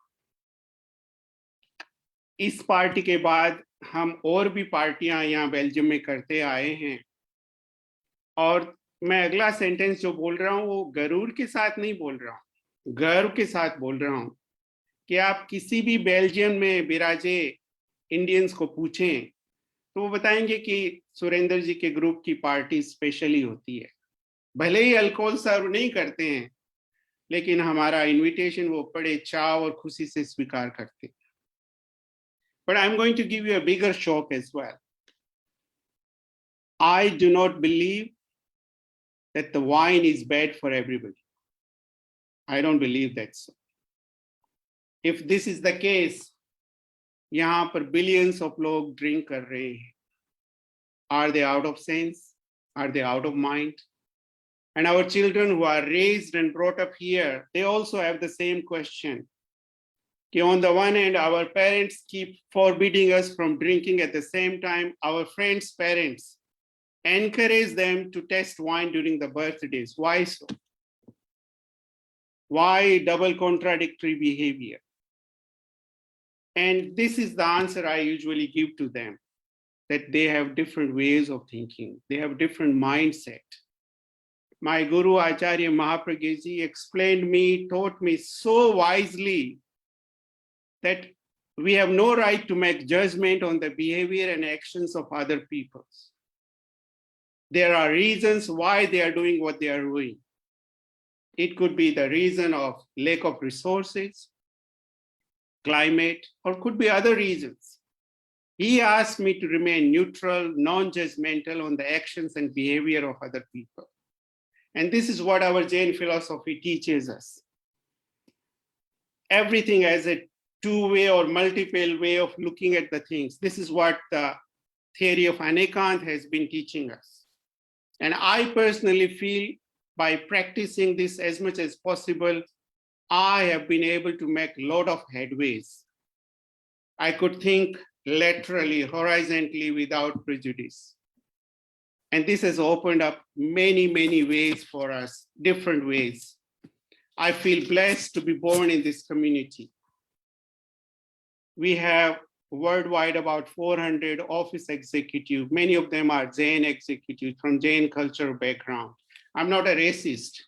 S6: इस पार्टी के बाद हम और भी पार्टियां यहाँ बेल्जियम में करते आए हैं. और मैं अगला सेंटेंस जो बोल रहा हूँ वो गरूर के साथ नहीं बोल रहा हूँ, गर्व के साथ बोल रहा हूँ कि आप किसी भी बेल्जियम में बिराजे इंडियंस को पूछें तो वो बताएंगे कि सुरेंद्र जी के ग्रुप की पार्टी स्पेशली होती है. भले ही अल्कोहल सर्व नहीं करते हैं, लेकिन हमारा इनविटेशन वो बड़े चाव और खुशी से स्वीकार करते हैं. But I'm going to give you a bigger shock as well. I do not believe that the wine is bad for everybody. I don't believe that so. If this is the case, यहाँ पर billions of लोग drink कर रहे हैं. Are they out of sense? Are they out of mind? And our children who are raised and brought up here, they also have the same question. कि on the one hand, our parents keep forbidding us from drinking. At the same time, our friends' parents encourage them to test wine during the birthdays. Why so? Why double contradictory behavior? And this is the answer I usually give to them, that they have different ways of thinking. They have different mindset. My Guru Acharya Mahapragyaji explained me, taught me so wisely that we have no right to make judgment on the behavior and actions of other people. There are reasons why they are doing what they are doing. It could be the reason of lack of resources, climate, or could be other reasons. He asked me to remain neutral, non-judgmental on the actions and behavior of other people. And this is what our Jain philosophy teaches us. Everything as a two-way or multiple way of looking at the things. This is what the theory of Anekant has been teaching us. And I personally feel by practicing this as much as possible, I have been able to make a lot of headways. I could think laterally, horizontally, without prejudice. And this has opened up many, many ways for us, different ways. I feel blessed to be born in this community. We have worldwide about 400 office executives. Many of them are Jain executives from Jain cultural background. I'm not a racist,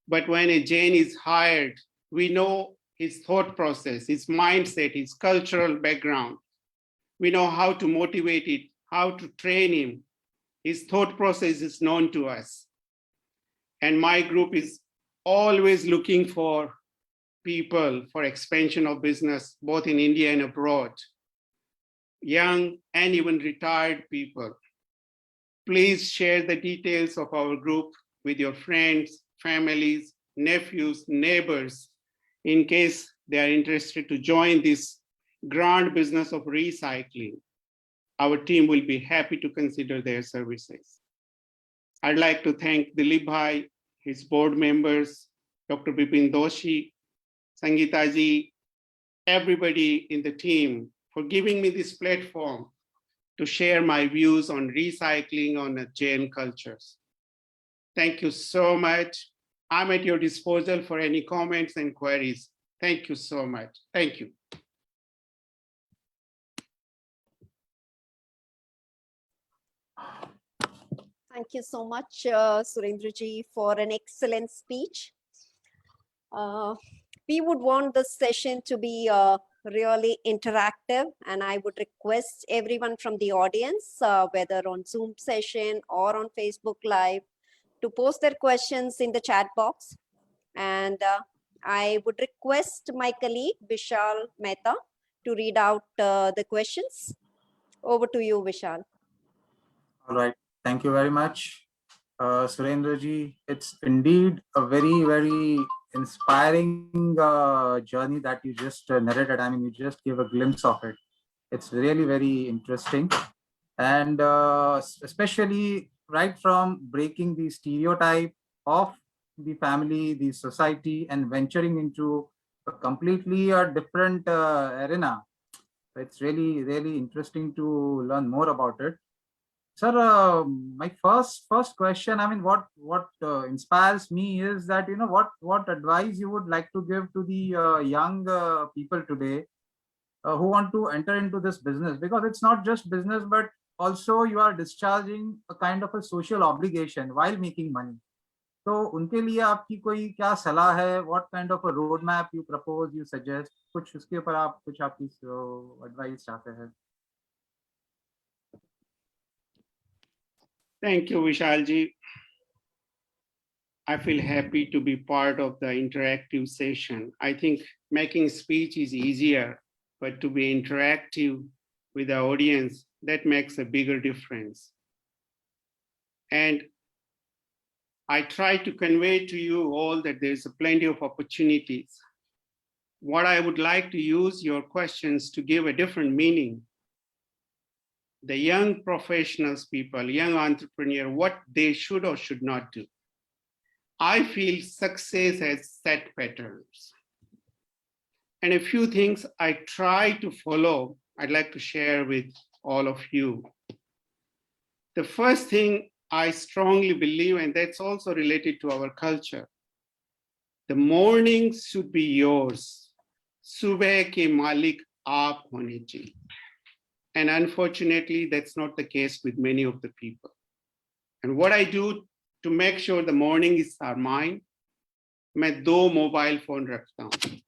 S6: but when a Jain is hired, we know his thought process, his mindset, his cultural background. We know how to motivate it, how to train him. His thought process is known to us. And my group is always looking for people for expansion of business, both in India and abroad, young and even retired people. Please share the details of our group with your friends, families, nephews, neighbors, in case they are interested to join this grand business of recycling. Our team will be happy to consider their services. I'd like to thank Dilip Bhai, his board members, Dr. Bipin Doshi, Sangeeta ji, everybody in the team for giving me this platform to share my views on recycling on Jain cultures. Thank you so much. I'm at your disposal for any comments and queries. Thank you so much. Thank you.
S2: Thank you so much, Surendra ji, for an excellent speech. We would want this session to be really interactive, and I would request everyone from the audience, whether on Zoom session or on Facebook Live, to post their questions in the chat box. And I would request my colleague Vishal Mehta to read out the questions. Over to you, Vishal.
S10: All right. Thank you very much, Surendra ji. It's indeed a very, very inspiring journey that you just narrated. I mean, you just gave a glimpse of it. It's really very interesting. And especially right from breaking the stereotype of the family, the society, and venturing into a completely different arena. It's really, really interesting to learn more about it. Sir, my first question. I mean, what inspires me is that what advice you would like to give to the young people today who want to enter into this business, because it's not just business, but also you are discharging a kind of a social obligation while making money. तो उनके लिए आपकी कोई क्या सलाह है? What kind of a roadmap you propose, you suggest? कुछ उसके ऊपर आप कुछ आपकी advice चाहते हैं?
S6: Thank you, Vishalji. I feel happy to be part of the interactive session. I think making speech is easier, but to be interactive with the audience, that makes a bigger difference. And I try to convey to you all that there's plenty of opportunities. What I would like to use your questions to give a different meaning. The young professionals, people, young entrepreneur, what they should or should not do. I feel success has set patterns. And a few things I try to follow, I'd like to share with all of you. The first thing I strongly believe, and that's also related to our culture, the mornings should be yours. Subah ke malik aap hone chahiye. And unfortunately, that's not the case with many of the people. And what I do to make sure the mornings are mine, मैं दो mobile phone रखता हूँ.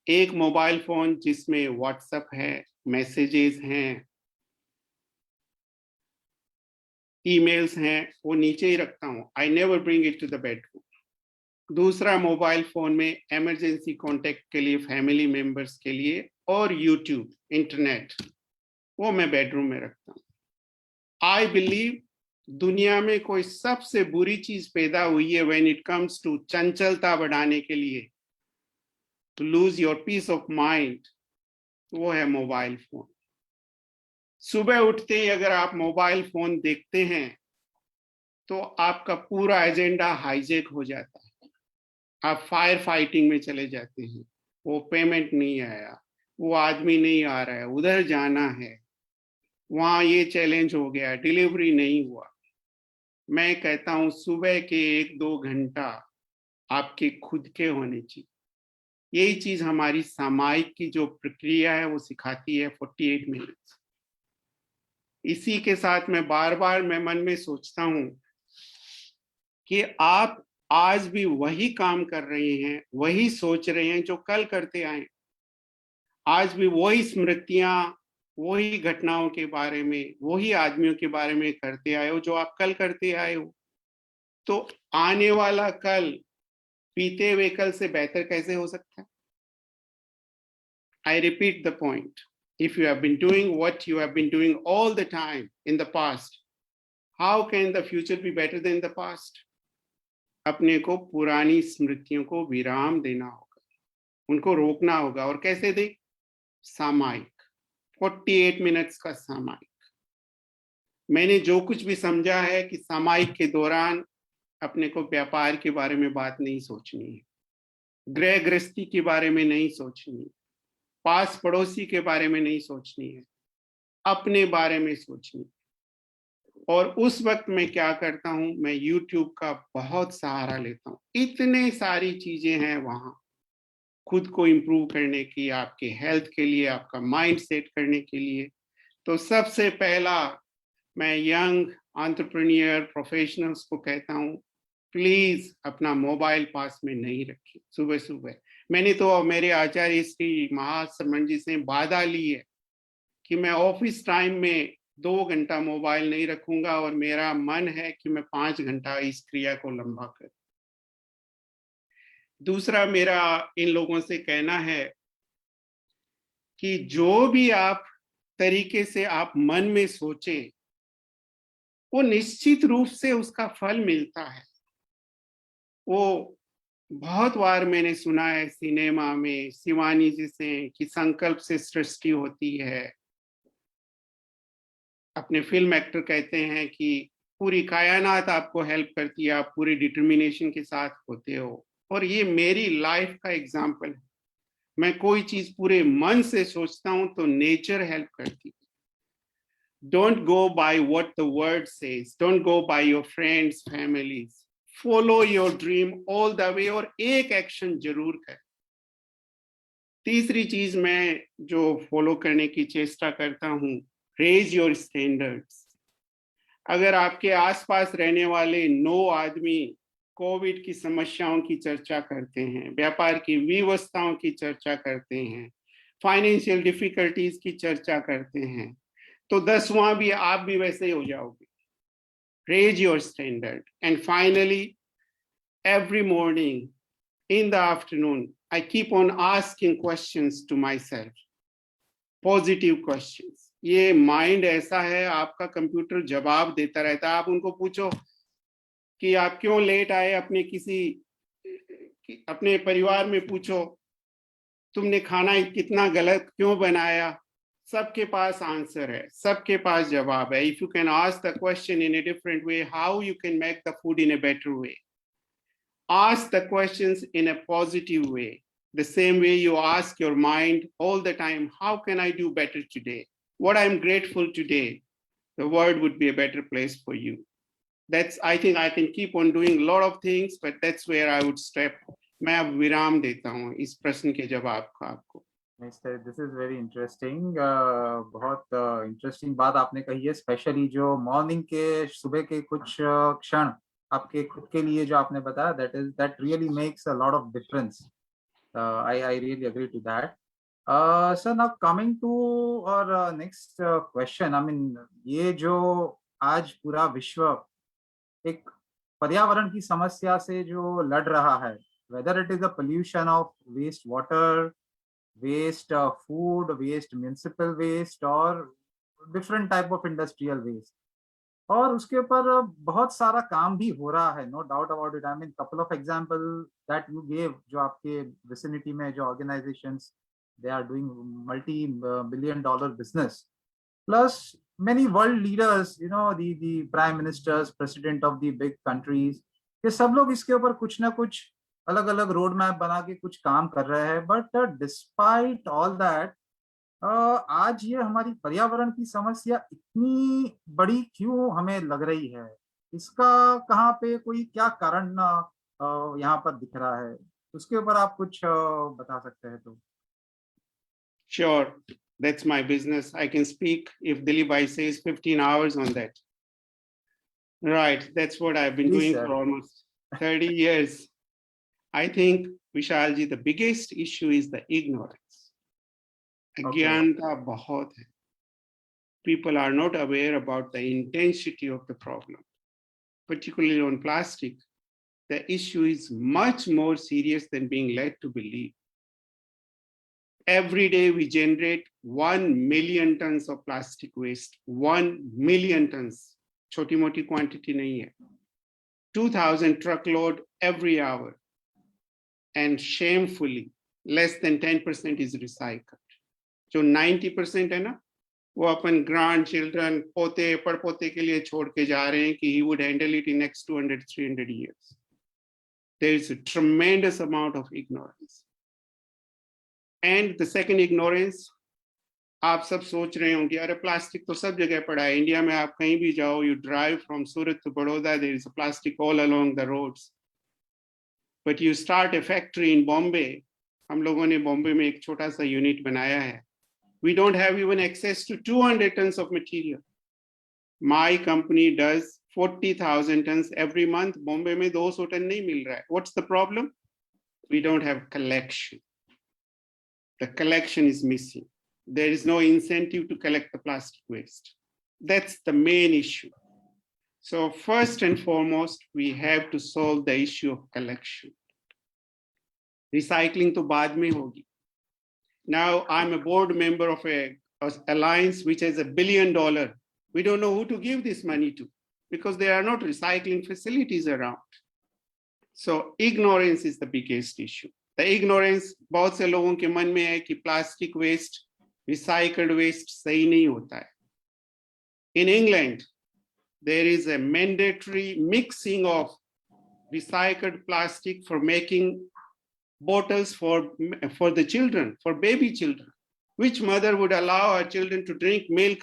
S6: एक mobile phone जिसमें WhatsApp है, messages हैं, emails हैं, वो नीचे ही रखता हूँ. I never bring it to the bedroom. दूसरा मोबाइल फोन में इमरजेंसी कांटेक्ट के लिए, फैमिली मेंबर्स के लिए, और यूट्यूब, इंटरनेट, वो मैं बेडरूम में रखता हूँ. I believe दुनिया में कोई सबसे बुरी चीज पैदा हुई है when it comes to चंचलता बढ़ाने के लिए, to lose your peace of mind, वो है मोबाइल फोन. सुबह उठते ही अगर आप मोबाइल फोन देखते हैं तो आपका पूरा एजेंडा हाईजैक हो जाता है. आप फायर फाइटिंग में चले जाते हैं. वो पेमेंट नहीं आया, वो आदमी नहीं आ रहा है, उधर जाना है, वहां ये चैलेंज हो गया, डिलीवरी नहीं हुआ. मैं कहता हूं सुबह के 1-2 घंटा आपके खुद के होने चाहिए. यही चीज हमारी सामायिक की जो प्रक्रिया है वो सिखाती है, 48 मिनट्स. इसी के साथ मैं बार बार मैं मन में सोचता हूं कि आप आज भी वही काम कर रहे हैं, वही सोच रहे हैं जो कल करते आए. आज भी वही स्मृतियां, वही घटनाओं के बारे में, वही आदमियों के बारे में करते आए हो जो आप कल करते आए हो. तो आने वाला कल बीते हुए कल से बेहतर कैसे हो सकता है? I repeat the point. If you have been doing what you have been doing all the time in the past, how can the future be better than the past? अपने को पुरानी स्मृतियों को विराम देना होगा, उनको रोकना होगा. और कैसे दे? सामायिक, 48 मिनट्स का सामायिक. मैंने जो कुछ भी समझा है कि सामायिक के दौरान अपने को व्यापार के बारे में बात नहीं सोचनी है, गृह गृहस्थी के बारे में नहीं सोचनी है, पास पड़ोसी के बारे में नहीं सोचनी है, अपने बारे में सोचनी है. और उस वक्त मैं क्या करता हूं, मैं YouTube का बहुत सहारा लेता हूं. इतने सारी चीजें हैं वहां खुद को इम्प्रूव करने की, आपके हेल्थ के लिए, आपका माइंड सेट करने के लिए. तो सबसे पहला मैं यंग एंटरप्रेन्योर प्रोफेशनल्स को कहता हूं, प्लीज अपना मोबाइल पास में नहीं रखिए सुबह सुबह. मैंने तो मेरे आचार्य श्री महासमन जी से वादा ली है कि मैं ऑफिस टाइम में 2 घंटा मोबाइल नहीं रखूंगा और मेरा मन है कि मैं 5 घंटा इस क्रिया को लंबा करूं। दूसरा मेरा इन लोगों से कहना है कि जो भी आप तरीके से आप मन में सोचे वो निश्चित रूप से उसका फल मिलता है। वो बहुत बार मैंने सुना है सिनेमा में शिवानी जी से कि संकल्प से सृष्टि होती है। अपने फिल्म एक्टर कहते हैं कि पूरी कायनात आपको हेल्प करती है, आप पूरी डिटर्मिनेशन के साथ होते हो। और ये मेरी लाइफ का एग्जाम्पल है। मैं कोई चीज पूरे मन से सोचता हूं तो नेचर हेल्प करती है। Don't go by what the word says. Don't go by your friends, families. Follow your dream all the way और एक एक्शन जरूर कर। तीसरी चीज मैं जो फॉलो करने की चेष्टा करता हूं, रेज योर स्टैंडर्ड्स। अगर आपके आसपास रहने वाले 9 आदमी कोविड की समस्याओं की चर्चा करते हैं, व्यापार की विवस्थाओं की चर्चा करते हैं, फाइनेंशियल डिफिकल्टीज की चर्चा करते हैं, तो 10वां भी आप भी वैसे ही हो जाओगे। Raise your standard. And finally, every morning in the afternoon, I keep on asking questions to myself. Positive questions. ये माइंड ऐसा है, आपका कंप्यूटर जवाब देता रहता है। आप उनको पूछो कि आप क्यों लेट आए, अपने परिवार में पूछो तुमने खाना कितना गलत क्यों बनाया, सबके पास आंसर है, सबके पास जवाब है। If you can ask the question in a different way, how you can make the food in a better way. Ask the questions in a positive way. The same way you ask your mind all the time, how can I do better today? What I'm grateful today, the world would be a better place for you. I think I can keep on doing a lot of things, but that's where I would stop. मैं अब विराम देता हूँ इस प्रश्न के जवाब का आपको।
S10: This is very interesting. बहुत इंटरेस्टिंग बात आपने कही है, स्पेशली जो मॉर्निंग के सुबह के कुछ क्षण आपके खुद के लिए जो आपने बताया, that really makes a lot of difference. I really agree to that. Sir, now coming to our next question, I mean ये जो आज पूरा विश्व एक पर्यावरण की समस्या से जो लड़ रहा है, whether it is the pollution of waste water, waste food, waste municipal waste और different type of industrial waste, और उसके ऊपर बहुत सारा काम भी हो रहा है, no doubt about it. I mean couple of example that you gave, जो आपके vicinity में जो organizations they are doing multi-billion dollar business, plus many world leaders, you know, the prime ministers, president of the big countries, ये सब लोग इसके ऊपर कुछ ना कुछ अलग अलग रोड मैप बना के कुछ काम कर रहे हैं। बट डिस्पाइट ऑल दैट, आज ये हमारी पर्यावरण की समस्या इतनी बड़ी क्यों हमें लग रही है? इसका कहाँ पे कोई क्या कारण यहाँ पर दिख रहा है? उसके ऊपर आप कुछ बता सकते हैं तो?
S6: Sure, that's my business. I can speak if Dilip Bhai says 15 hours on that. Right, that's what I've been doing for almost 30 years. I think, Vishalji, the biggest issue is the ignorance. अज्ञानता बहुत है. People are not aware about the intensity of the problem, particularly on plastic. The issue is much more serious than being led to believe. Every day we generate 1 million tons of plastic waste. 1 million tons. छोटी मोटी quantity नहीं है. 2,000 truckload every hour. And shamefully, less than 10% is recycled. जो 90% है ना, वो अपन grand children, पोते पड़पोते के लिए छोड़ के जा रहे हैं कि he would handle it in next 200-300 years. There is a tremendous amount of ignorance. And the second ignorance, आप सब सोच रहे होंगे अरे प्लास्टिक तो सब जगह पड़ा है। इंडिया में आप कहीं भी जाओ, you drive from Surat to Baroda, there is a plastic all along the roads. But you start a factory in Bombay. हम लोगों ने बॉम्बे में एक छोटा सा यूनिट बनाया है. We don't have even access to 200 tons of material. My company does 40,000 tons every month. Bombay में 200 टन नहीं मिल रहा है. What's the problem? We don't have collection. The collection is missing. There is no incentive to collect the plastic waste. That's the main issue. So first and foremost, we have to solve the issue of collection. Recycling to baad mein hogi. Now I'm a board member of a alliance which has $1 billion. We don't know who to give this money to because there are not recycling facilities around. So ignorance is the biggest issue. The ignorance, बहुत से लोगों के मन में है कि plastic waste, recycled waste सही नहीं होता है. In England, there is a mandatory mixing of recycled plastic for making bottles for the children, for baby children. Which mother would allow her children to drink milk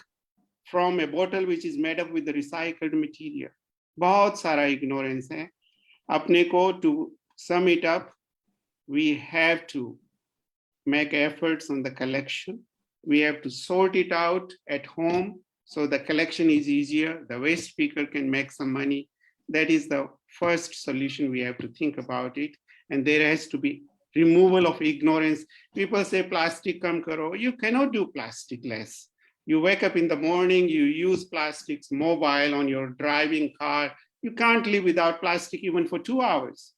S6: from a bottle which is made up with the recycled material? बहुत सारा ignorance है. अपने को, to sum it up, we have to make efforts on the collection. We have to sort it out at home so the collection is easier. The waste picker can make some money. That is the first solution. We have to think about it. And there has to be removal of ignorance. People say plastic kam karo. You cannot do plastic less. You wake up in the morning, you use plastics, mobile on your driving car. You can't live without plastic even for 2 hours.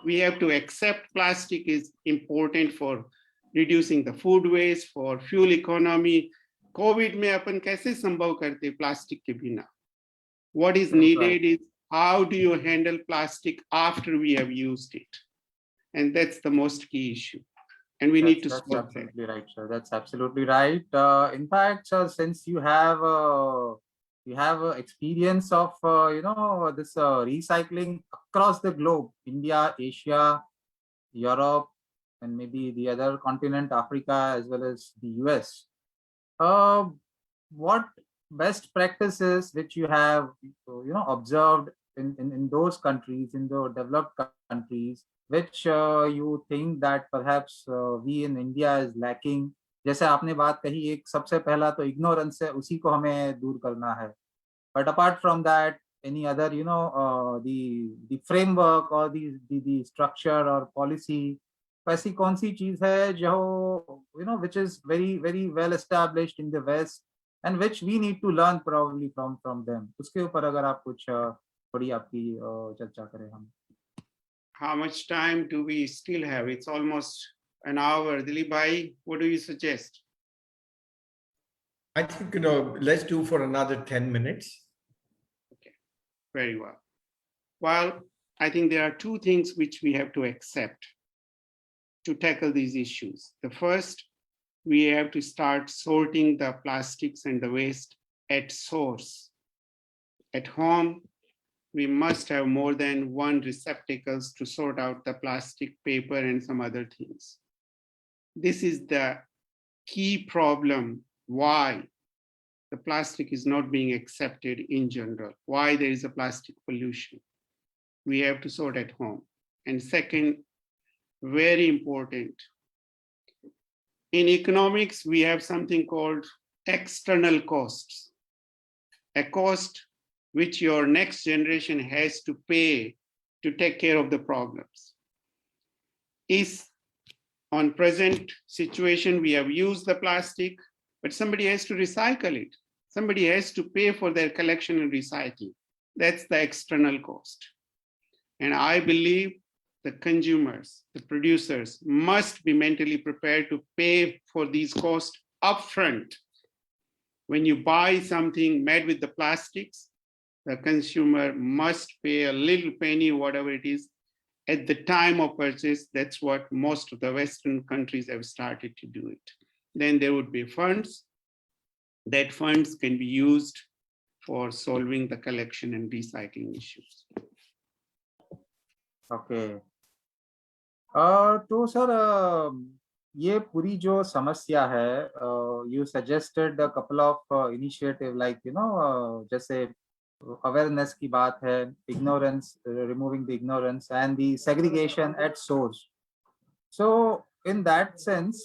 S6: We have to accept plastic is important for reducing the food waste, for fuel economy. COVID में अपन कैसे संभव करते plastic के बिना? What is needed is how do you handle plastic after we have used it? And that's the most key issue. And we need to
S10: That's
S6: solve
S10: absolutely right, sir. That's absolutely right. In fact, sir, since you have experience of this recycling across the globe, India, Asia, Europe, and maybe the other continent, Africa, as well as the US. What best practices which you have observed in those countries, in the developed countries, which you think that perhaps we in India is lacking? जैसे आपने बात कही, एक सबसे पहला तो ignorance है, उसी को हमें दूर करना है. But apart from that, any other the framework or the structure or policy, ऐसी कौन सी चीज है जो which is very very well established in the West and which we need to learn probably from them? उसके ऊपर अगर आप कुछ थोड़ी आपकी चर्चा करें हम.
S6: How much time do we still have? It's almost an hour. Dilip bhai, what do you suggest?
S3: I think, let's do for another 10 minutes.
S6: Okay, very well. Well, I think there are two things which we have to accept to tackle these issues. The first, we have to start sorting the plastics and the waste at source. At home, we must have more than one receptacles to sort out the plastic, paper, and some other things. This is the key problem why the plastic is not being accepted in general, why there is a plastic pollution. We have to sort at home. And second, very important, in economics, we have something called external costs, a cost which your next generation has to pay to take care of the problems. Is on present situation, we have used the plastic, but somebody has to recycle it. Somebody has to pay for their collection and recycling. That's the external cost. And I believe the consumers, the producers must be mentally prepared to pay for these costs upfront. When you buy something made with the plastics, the consumer must pay a little penny, whatever it is, at the time of purchase. That's what most of the Western countries have started to do it. Then there would be funds. That funds can be used for solving the collection and recycling issues.
S10: Okay. तो sir ये पूरी जो समस्या है, you suggested a couple of initiative like जैसे awareness की बात है, ignorance, removing the ignorance and the segregation at source. So in that sense,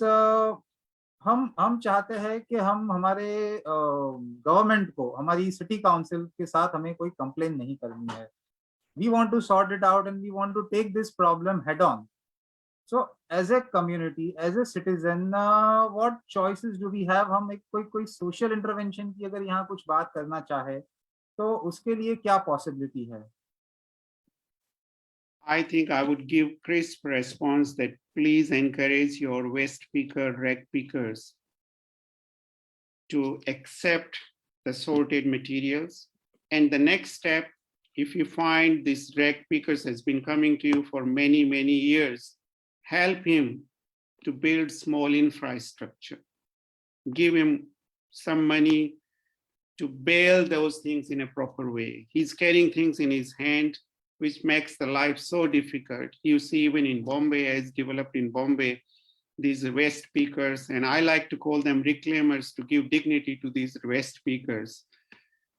S10: हम चाहते हैं कि हम हमारे गवर्नमेंट को, हमारी सिटी काउंसिल के साथ हमें कोई कंप्लेन नहीं करनी है. We want to sort it out and we want to take this problem head on. So as a community, as a citizen, what choices do we have? हम एक कोई social intervention की अगर यहाँ कुछ बात करना चाहे तो उसके लिए क्या possibility है?
S6: I think I would give crisp response that please encourage your waste picker, rag pickers to accept the sorted materials. And the next step, if you find this rag pickers has been coming to you for many, many years, help him to build small infrastructure. Give him some money to bale those things in a proper way. He's carrying things in his hand, which makes the life so difficult. You see, even in Bombay, as developed in Bombay, these waste pickers, and I like to call them reclaimers to give dignity to these waste pickers.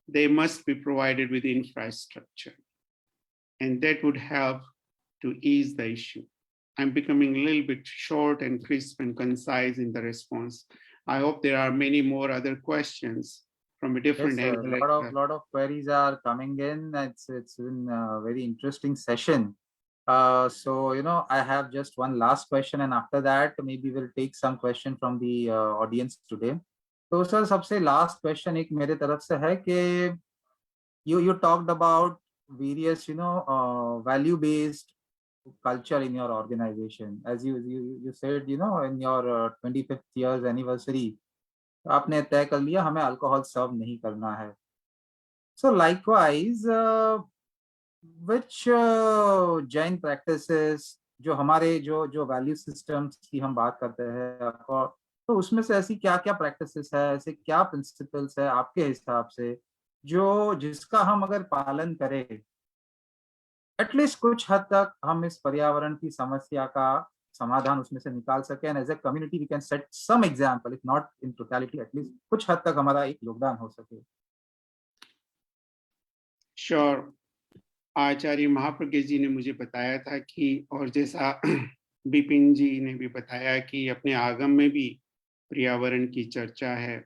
S6: They must be provided with infrastructure. And that would help to ease the issue. I'm becoming a little bit short and crisp and concise in the response. I hope there are many more other questions from a different
S10: Yes,
S6: angle.
S10: a lot of queries are coming in. It's been a very interesting session. So I have just one last question, and after that maybe we'll take some question from the audience today. तो sir सबसे last question एक मेरे तरफ से है कि you talked about various value based culture in your organization, as you said in your 25th years anniversary आपने तय कर लिया हमें अल्कोहल सर्व नहीं करना है. So likewise, which Jain practices जो हमारे जो वैल्यू सिस्टम्स की हम बात करते हैं तो उसमें से ऐसी क्या क्या प्रैक्टिसेस है, ऐसे क्या प्रिंसिपल्स है आपके हिसाब से जो जिसका हम अगर पालन करें एटलीस्ट कुछ हद तक हम इस पर्यावरण की समस्या का समाधान उसमें से निकाल सके, and as a community we can set some example if not in totality at least कुछ हद तक हमारा एक योगदान हो सके.
S6: श्योर. आचार्य महाप्रज्ञ जी ने मुझे बताया था कि, और जैसा बिपिन जी ने भी बताया कि अपने आगम में भी पर्यावरण की चर्चा है.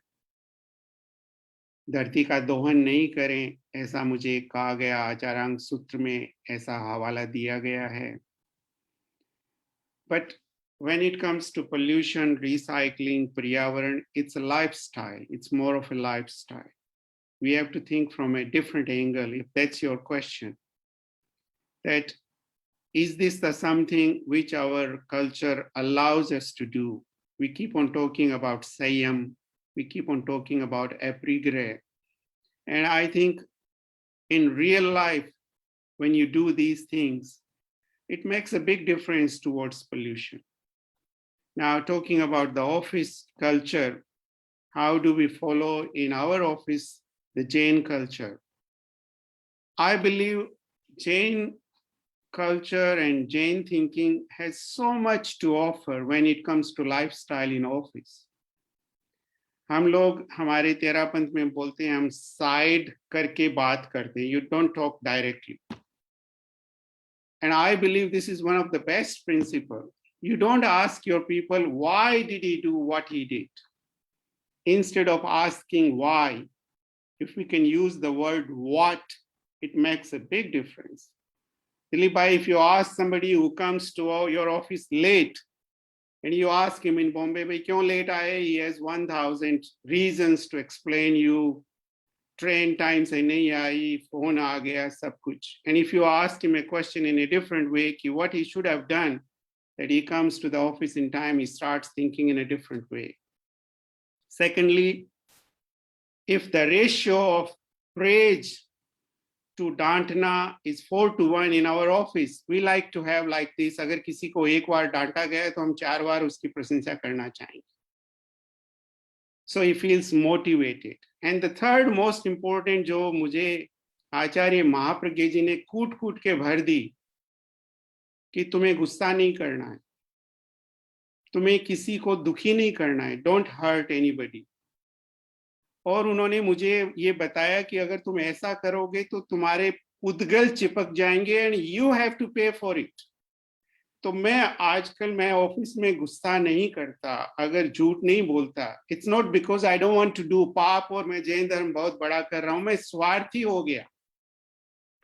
S6: धरती का दोहन नहीं करें ऐसा मुझे कहा गया, आचारांग सूत्र में ऐसा हवाला दिया गया है. But when it comes to pollution, recycling, पर्यावरण, it's a lifestyle. It's more of a lifestyle. We have to think from a different angle, if that's your question. That is this the something which our culture allows us to do? We keep on talking about Sayam, we keep on talking about aprigre. And I think in real life, when you do these things, it makes a big difference towards pollution. Now, talking about the office culture, how do we follow in our office the Jain culture? I believe Jain culture and Jain thinking has so much to offer when it comes to lifestyle in office. हम लोग हमारे तेरापंथ में बोलते हैं हम side करके बात करते हैं. You don't talk directly. And I believe this is one of the best principles. You don't ask your people, why did he do what he did? Instead of asking why, if we can use the word what, it makes a big difference. Dilip, if you ask somebody who comes to your office late, and you ask him in Bombay, bhai, kyun late aaye? He has 1,000 reasons to explain you. Train time se nahi aayi, phone aa gaya, sab kuch. And if you ask him a question in a different way, ki what he should have done, that he comes to the office in time, he starts thinking in a different way. Secondly, if the ratio of praise to डांटना is 4:1 in our office, we like to have like this. अगर किसी को एक बार डांटा गया तो हम 4 बार उसकी प्रशंसा करना चाहेंगे. So he feels motivated. And the third most important जो मुझे आचार्य महाप्रज्ञ जी ने कूट कूट के भर दी कि तुम्हें गुस्सा नहीं करना है, तुम्हें किसी को दुखी नहीं करना है, don't hurt anybody. और उन्होंने मुझे ये बताया कि अगर तुम ऐसा करोगे तो तुम्हारे उद्गल चिपक जाएंगे and you have to pay for it. तो मैं ऑफिस में गुस्सा नहीं करता, अगर झूठ नहीं बोलता. It's not because I don't want to do पाप और मैं जैन धर्म बहुत बड़ा कर रहा हूं. मैं स्वार्थी हो गया.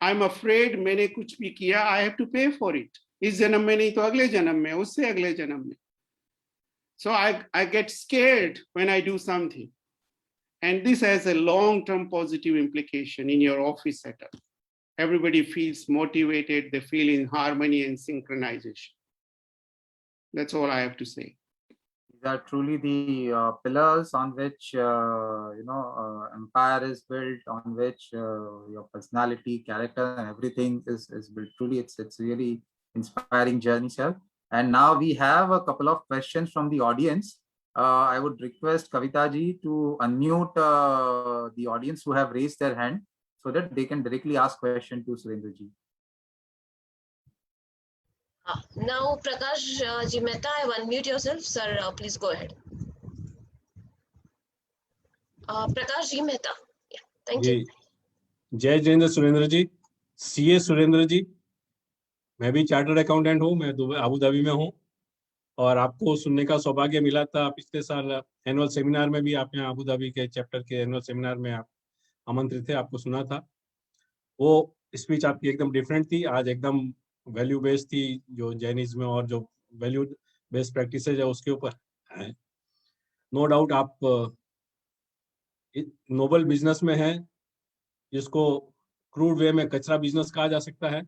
S6: आई एम अफ्रेड मैंने कुछ भी किया, आई हैव टू पे फॉर इट. इस जन्म में नहीं तो अगले जन्म में, उससे अगले जन्म में. So I get scared when I do something. And this has a long-term positive implication in your office setup. Everybody feels motivated, they feel in harmony and synchronization. That's all I have to say.
S10: These are truly the pillars on which empire is built, on which your personality, character, and everything is built. Truly, it's really inspiring journey, sir. And now we have a couple of questions from the audience. I would request Kavita ji to unmute the audience who have raised their hand so that they can directly ask question to Surendra ji.
S1: Now, Prakash Ji Mehta, I have unmute yourself. Sir, please go ahead. Prakash Ji Mehta. Yeah, thank you.
S11: जय जिनेंद्र सुरेंद्र जी, CA Surendra जी. मैं भी chartered accountant हूँ, मैं Abu Dhabi में हूँ और आपको सुनने का सौभाग्य मिला था पिछले साल एनुअल सेमिनार में भी. आप यहाँ अबू धाबी के चैप्टर के एनुअल सेमिनार में आप आमंत्रित थे, आपको सुना था. वो स्पीच आपकी एकदम डिफरेंट थी. आज एकदम वैल्यू बेस्ड थी, जो जैनिज्म और जो वैल्यू बेस्ड प्रैक्टिसेज है उसके ऊपर. नो डाउट आप नोबल बिजनेस में हैं, जिसको क्रूड वे में कचरा बिजनेस कहा जा सकता है.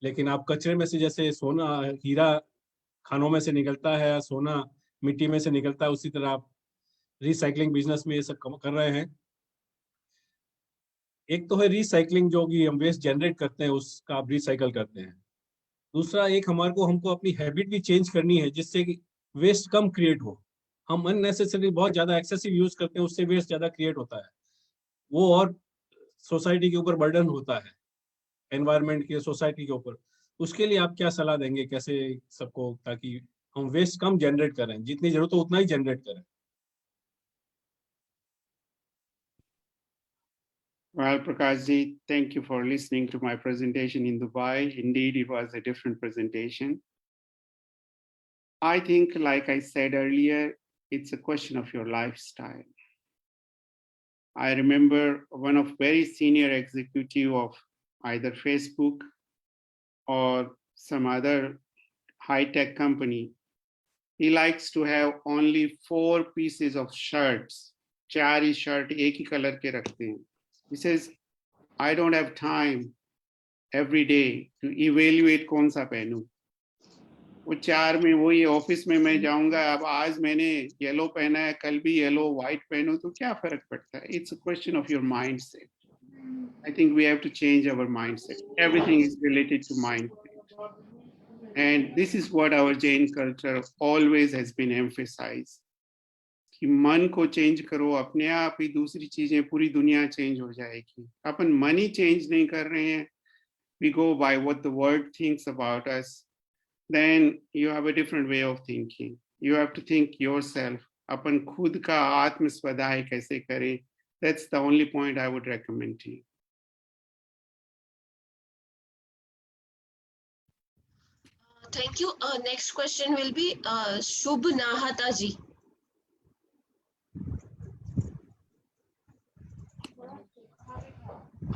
S11: लेकिन आप कचरे में से, जैसे सोना हीरा खानों में से निकलता है, सोना मिट्टी में से निकलता है, उसी तरह आप रिसाइकलिंग बिजनेस में ये सब कर रहे हैं. एक तो है रिसाइकलिंग, जो कि हम वेस्ट जनरेट करते हैं उसका आप रिसाइकल करते हैं. दूसरा, एक हमको अपनी हैबिट भी चेंज करनी है जिससे कि वेस्ट कम क्रिएट हो. हम अननेसेसरी बहुत ज्यादा एक्सेसिव यूज करते हैं, उससे वेस्ट ज्यादा क्रिएट होता है. वो और सोसाइटी के ऊपर बर्डन होता है, एनवायरनमेंट के, सोसाइटी के ऊपर. उसके लिए आप क्या सलाह देंगे, कैसे सबको, ताकि हम वेस्ट कम जनरेट करें, जितनी जरूरत हो उतना ही जनरेट करें?
S6: Well, Prakash ji, thank you for listening to my presentation in Dubai. Indeed, it was a different presentation. I think, like I said earlier, it's a question of your lifestyle. I remember one of very senior executive of either Facebook or some other high-tech company. He likes to have only 4 pieces of shirts. 4 he shirt एक ही colour के रखते हैं. He says, I don't have time every day to evaluate कौन सा पहनूं. वो 4 में वही office में मैं जाऊंगा, अब आज मैंने येलो पहना है, कल भी येलो व्हाइट पहनूं तो क्या फर्क पड़ता है? It's a question of your mindset. I think we have to change our mindset. Everything is related to mindset. And this is what our Jain culture always has been emphasized. कि मन को change करो, अपने आप ही दूसरी चीजें, पूरी दुनिया चेंज हो जाएगी. अपन मन ही चेंज नहीं कर रहे हैं. We go by what the world thinks about us. Then you have a different way of thinking. You have to think yourself. अपन खुद का आत्म स्वदाय कैसे करें? That's the only point I would recommend to you.
S1: Thank you. Next question will be Shubh Nahata ji.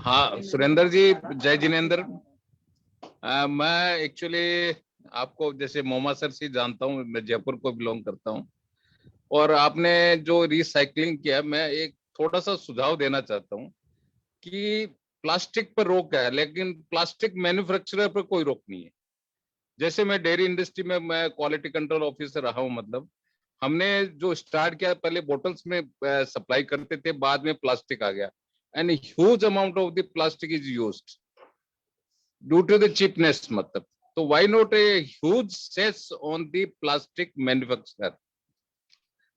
S12: हाँ सुरेंद्र जी, जय जिनेंद्र. मैं actually आपको जैसे मोमा सर से जानता हूँ, मैं जयपुर को बिलोंग करता हूँ. और आपने जो रिसाइकलिंग किया, मैं एक थोड़ा सा सुझाव देना चाहता हूँ कि प्लास्टिक पर रोक है, लेकिन प्लास्टिक मैन्युफैक्चरर पर कोई रोक नहीं है. जैसे मैं डेयरी इंडस्ट्री में मैं क्वालिटी कंट्रोल ऑफिसर रहा हूँ. मतलब हमने जो स्टार्ट किया, पहले बोटल्स में सप्लाई करते थे, बाद में प्लास्टिक आ गया. And a huge amount of the plastic is used due to the cheapness. मतलब तो why not a huge cess on the plastic manufacturer,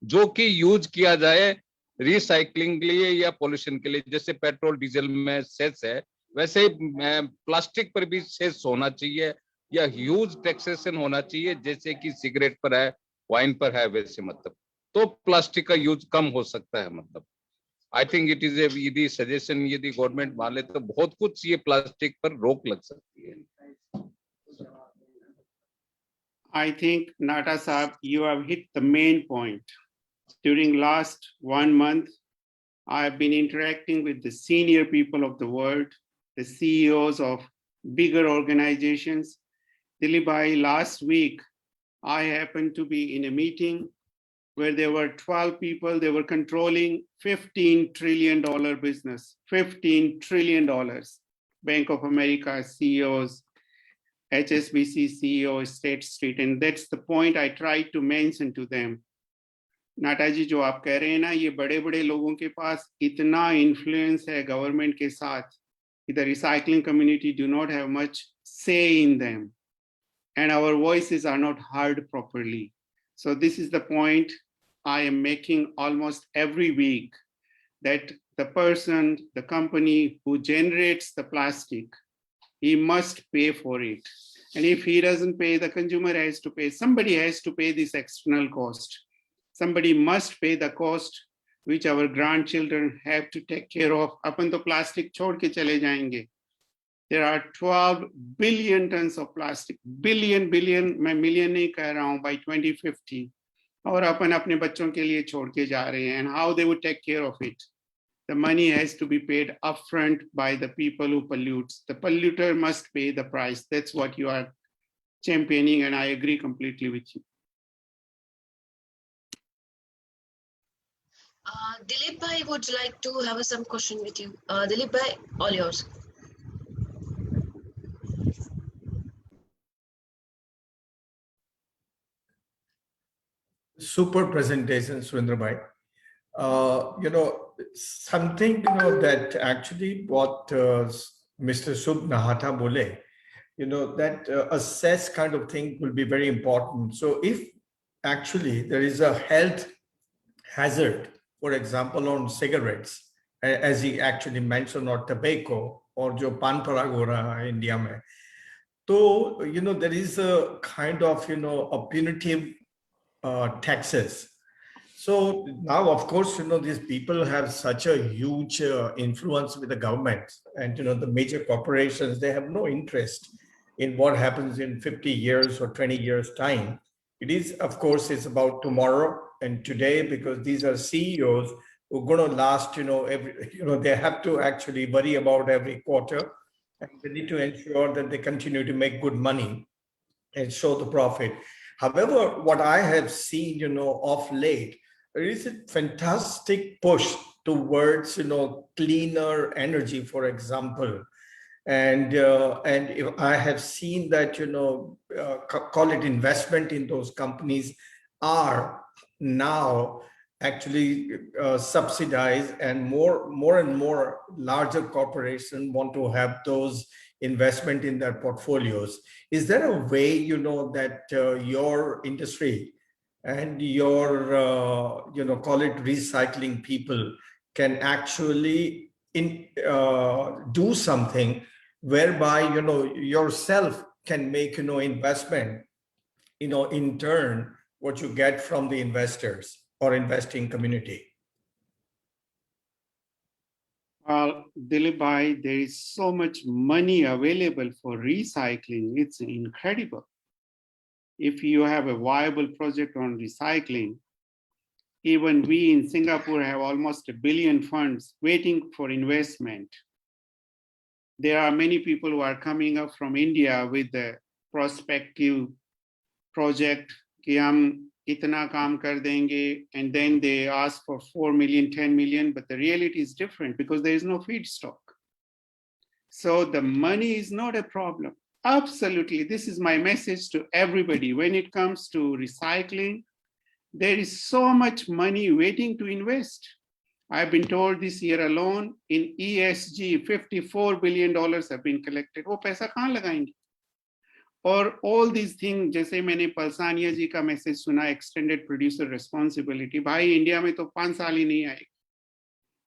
S12: जो कि यूज किया जाए रिसाइकलिंग के लिए या पोल्यूशन के लिए. जैसे पेट्रोल डीजल में सेस है, वैसे ही प्लास्टिक पर भी सेस होना चाहिए या ह्यूज टैक्सेशन होना चाहिए, जैसे कि सिगरेट पर है, वाइन पर है, वैसे. मतलब तो प्लास्टिक का यूज कम हो सकता है. मतलब आई थिंक इट इज यदि सजेशन यदि गवर्नमेंट माने तो बहुत कुछ ये प्लास्टिक पर रोक लग सकती है.
S6: I think, Nata Saab, you have hit the main point. During last 1 month, I have been interacting with the senior people of the world, the CEOs of bigger organizations, Dilip bhai, last week, I happened to be in a meeting where there were 12 people, they were controlling $15 trillion business, $15 trillion. Bank of America CEOs, HSBC CEO, State Street, and that's the point I tried to mention to them. नाटा जी जो आप कह रहे हैं ना, ये बड़े बड़े लोगों के पास इतना इन्फ्लुएंस है गवर्नमेंट के साथ कि the recycling community do not have much say in them and our voices are not heard properly. So this is the point I am making almost every week, that the person, the company who generates the plastic, he must pay for it. And if he doesn't pay, the consumer has to pay. Somebody has to pay this external cost. Somebody must pay the cost which our grandchildren have to take care of. अपन तो plastic छोड़ के चले जाएंगे. There are 12 billion tons of plastic. Billion, मैं million नहीं कह रहा हूँ, by 2050. और अपन अपने बच्चों के लिए छोड़ के जा रहे हैं. And how they would take care of it? The money has to be paid upfront by the people who pollute. The polluter must pay the price. That's what you are championing, and I agree completely with you.
S1: Dilip bhai would like to have some question with you. Dilip bhai, all yours.
S3: Super presentation, Surendra bhai. Something, that actually what Mr. Subh Nahata bole, that assess kind of thing will be very important. So if actually there is a health hazard, for example, on cigarettes, as he actually mentioned, or tobacco, or jo pan parag ho raha hai India mein, so, there is a kind of, a punitive taxes. So now, of course, these people have such a huge influence with the government, and, the major corporations, they have no interest in what happens in 50 years or 20 years time. It is, of course, it's about tomorrow and today, because these are CEOs who are going to last, they have to actually worry about every quarter, and they need to ensure that they continue to make good money and show the profit. However, what I have seen, of late, there is a fantastic push towards, cleaner energy, for example. And if I have seen that, call it investment in those companies are now actually subsidized, and more and more larger corporations want to have those investment in their portfolios. Is there a way, that your industry and your, call it recycling people can actually do something whereby, yourself can make, investment, in turn, what you get from the investors or investing community?
S6: Well, Dilip bhai, there is so much money available for recycling. It's incredible. If you have a viable project on recycling, even we in Singapore have almost $1 billion funds waiting for investment. There are many people who are coming up from India with the prospective project, कि हम इतना काम कर देंगे, and then they ask for 4 million, 10 million, but the reality is different because there is no feedstock. So the money is not a problem. Absolutely, this is my message to everybody. When it comes to recycling, there is so much money waiting to invest. I've been told this year alone in ESG, $54 billion have been collected. वो पैसा कहाँ लगाएंगे? और all these things, जैसे मैंने पलसानिया जी का message सुना, extended producer responsibility, भाई इंडिया में तो 5 साल ही नहीं आएगा.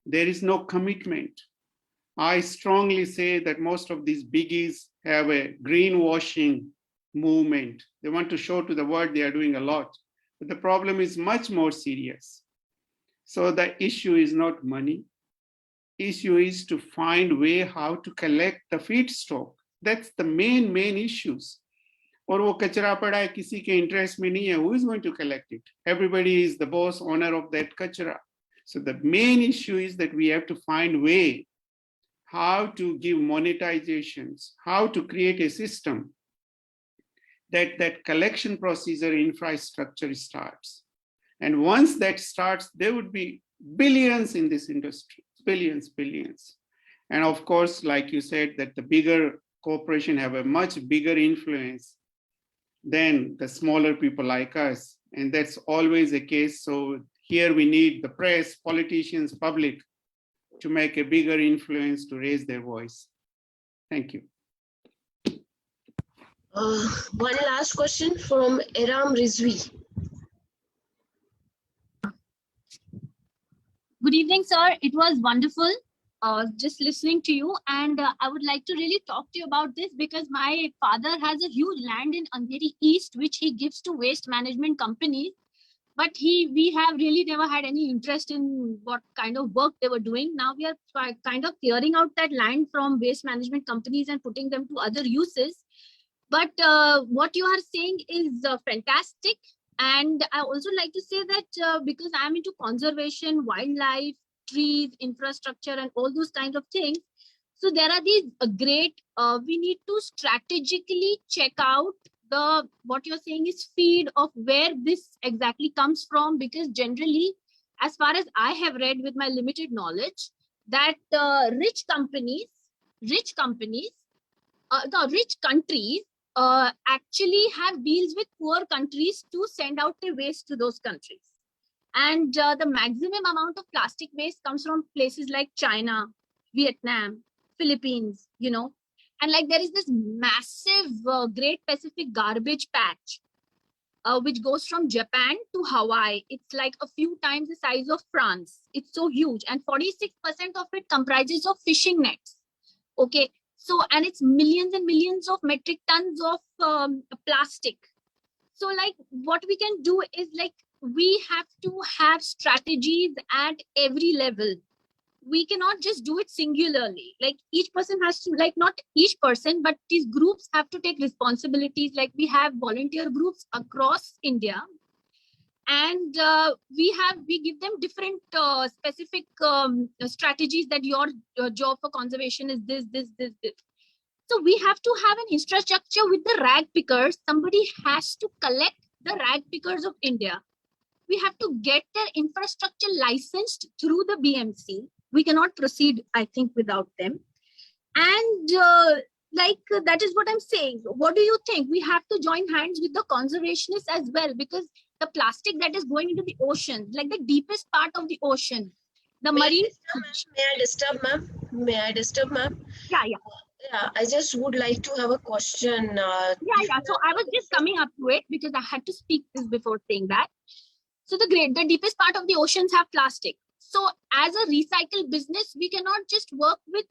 S6: There is no commitment. I strongly say that most of these biggies have a greenwashing movement. They want to show to the world they are doing a lot. But the problem is much more serious. So the issue is not money. Issue is to find a way how to collect the feedstock. That's the main issues. और वो कचरा पड़ा है, किसी के interest में नहीं है, who is going to collect it? Everybody is the boss, owner of that kachra. So the main issue is that we have to find way how to give monetizations, how to create a system that collection procedure infrastructure starts. And once that starts, there would be billions in this industry, billions. And of course, like you said, that the bigger corporation have a much bigger influence than the smaller people like us. And that's always the case. So here we need the press, politicians, public to make a bigger influence to raise their voice. Thank you.
S1: One last question from Eram Rizvi.
S13: Good evening, sir. It was wonderful just listening to you. And I would like to really talk to you about this because my father has a huge land in Andheri East, which he gives to waste management companies. But we have really never had any interest in what kind of work they were doing. Now we are kind of clearing out that land from waste management companies and putting them to other uses. But what you are saying is fantastic. And I also like to say that because I'm into conservation, wildlife, trees, infrastructure, and all those kinds of things. So there are these great, we need to strategically check out what you're saying is feed of where this exactly comes from, because generally, as far as I have read with my limited knowledge, that rich countries actually have deals with poor countries to send out the waste to those countries. And the maximum amount of plastic waste comes from places like China, Vietnam, Philippines, and like there is this massive Great Pacific garbage patch, which goes from Japan to Hawaii. It's like a few times the size of France. It's so huge. And 46% of it comprises of fishing nets. Okay. So, and it's millions and millions of metric tons of plastic. So like what we can do is like, we have to have strategies at every level. We cannot just do it singularly. Like each person has to, like not each person, but these groups have to take responsibilities. Like we have volunteer groups across India, and we give them different specific strategies that your job for conservation is this. So we have to have an infrastructure with the rag pickers. Somebody has to collect the rag pickers of India. We have to get their infrastructure licensed through the BMC. We cannot proceed, I think, without them. And that is what I'm saying. What do you think? We have to join hands with the conservationists as well, because the plastic that is going into the ocean, like the deepest part of the ocean, the marine.
S1: May I disturb, ma'am?
S13: Yeah.
S1: Yeah, I just would like to have a question.
S13: So I was just coming up to it because I had to speak this before saying that. So the deepest part of the oceans have plastic. So as a recycle business, we cannot just work with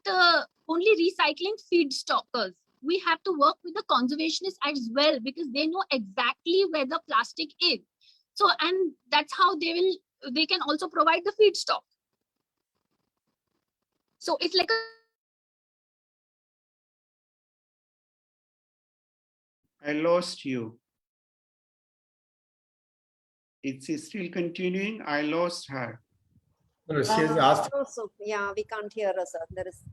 S13: only recycling feedstockers. We have to work with the conservationists as well, because they know exactly where the plastic is. So, and that's how they can also provide the feedstock. So it's like
S6: I lost you. It's still continuing. I lost her.
S3: She has asked.
S2: Also, yeah, we can't hear her, sir.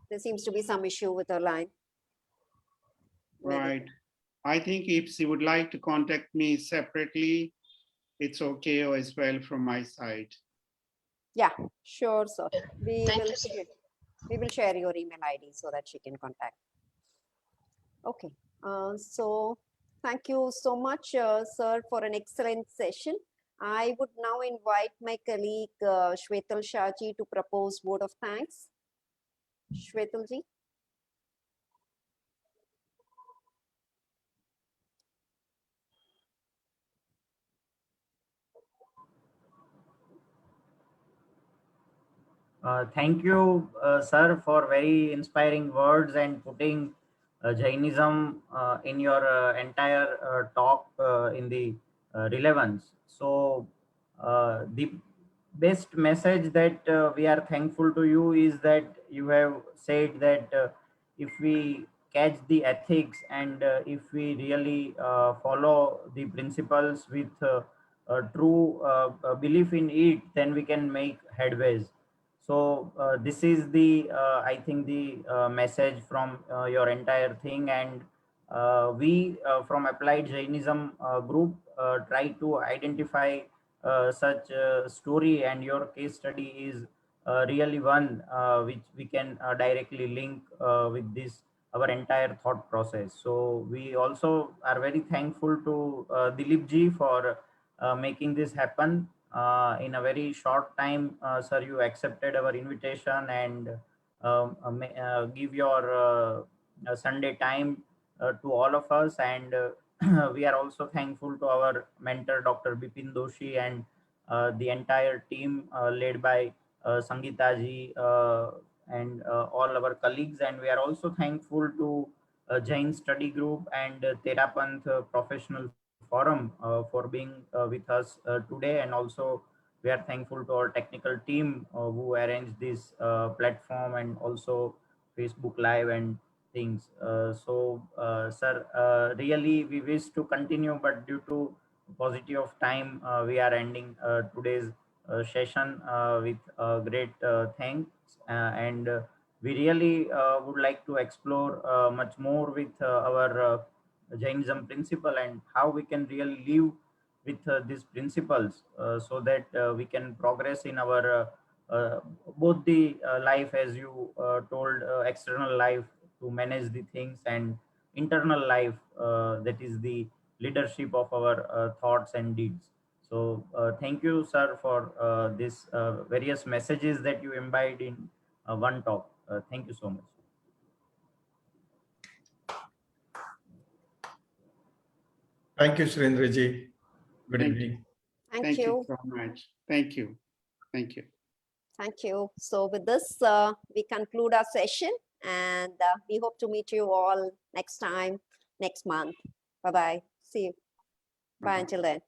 S2: There seems to be some issue with her line.
S6: Right. I think if she would like to contact me separately, it's okay as well from my side.
S2: Yeah, sure, sir. We
S1: Thank you, sir.
S2: will share your email ID so that she can contact. Okay. So thank you so much, sir, for an excellent session. I would now invite my colleague Shwetal Shahji to propose vote of thanks. Shwetalji.
S14: Thank you, sir, for very inspiring words and putting Jainism in your entire talk in the relevance. So the best message that we are thankful to you is that you have said that if we catch the ethics and if we really follow the principles with true belief in it, then we can make headways. So this is the I think the message from your entire thing, and we from Applied Jainism group try to identify such story, and your case study is really one which we can directly link with this our entire thought process. So we also are very thankful to Dilip ji for making this happen in a very short time. Sir, you accepted our invitation and give your Sunday time to all of us, and we are also thankful to our mentor Dr. Bipin Doshi and the entire team led by Sangeeta ji and all our colleagues. And we are also thankful to Jain Study Group and Terapanth Professional Forum for being with us today. And also we are thankful to our technical team who arranged this platform and also Facebook Live and things. Sir, really we wish to continue, but due to paucity of time, we are ending today's session with great thanks. And we really would like to explore much more with our Jainism principle and how we can really live with these principles so that we can progress in our both the life, as you told, external life to manage the things, and internal life that is the leadership of our thoughts and deeds. So thank you, sir, for this various messages that you imbibed in one talk. Thank you so much.
S3: Thank you, Surendra ji. Good evening.
S2: Thank you.
S6: so much. Thank you. Thank you.
S2: Thank you. So with this, we conclude our session, and we hope to meet you all next time, next month. Bye-bye. See you. Bye until then.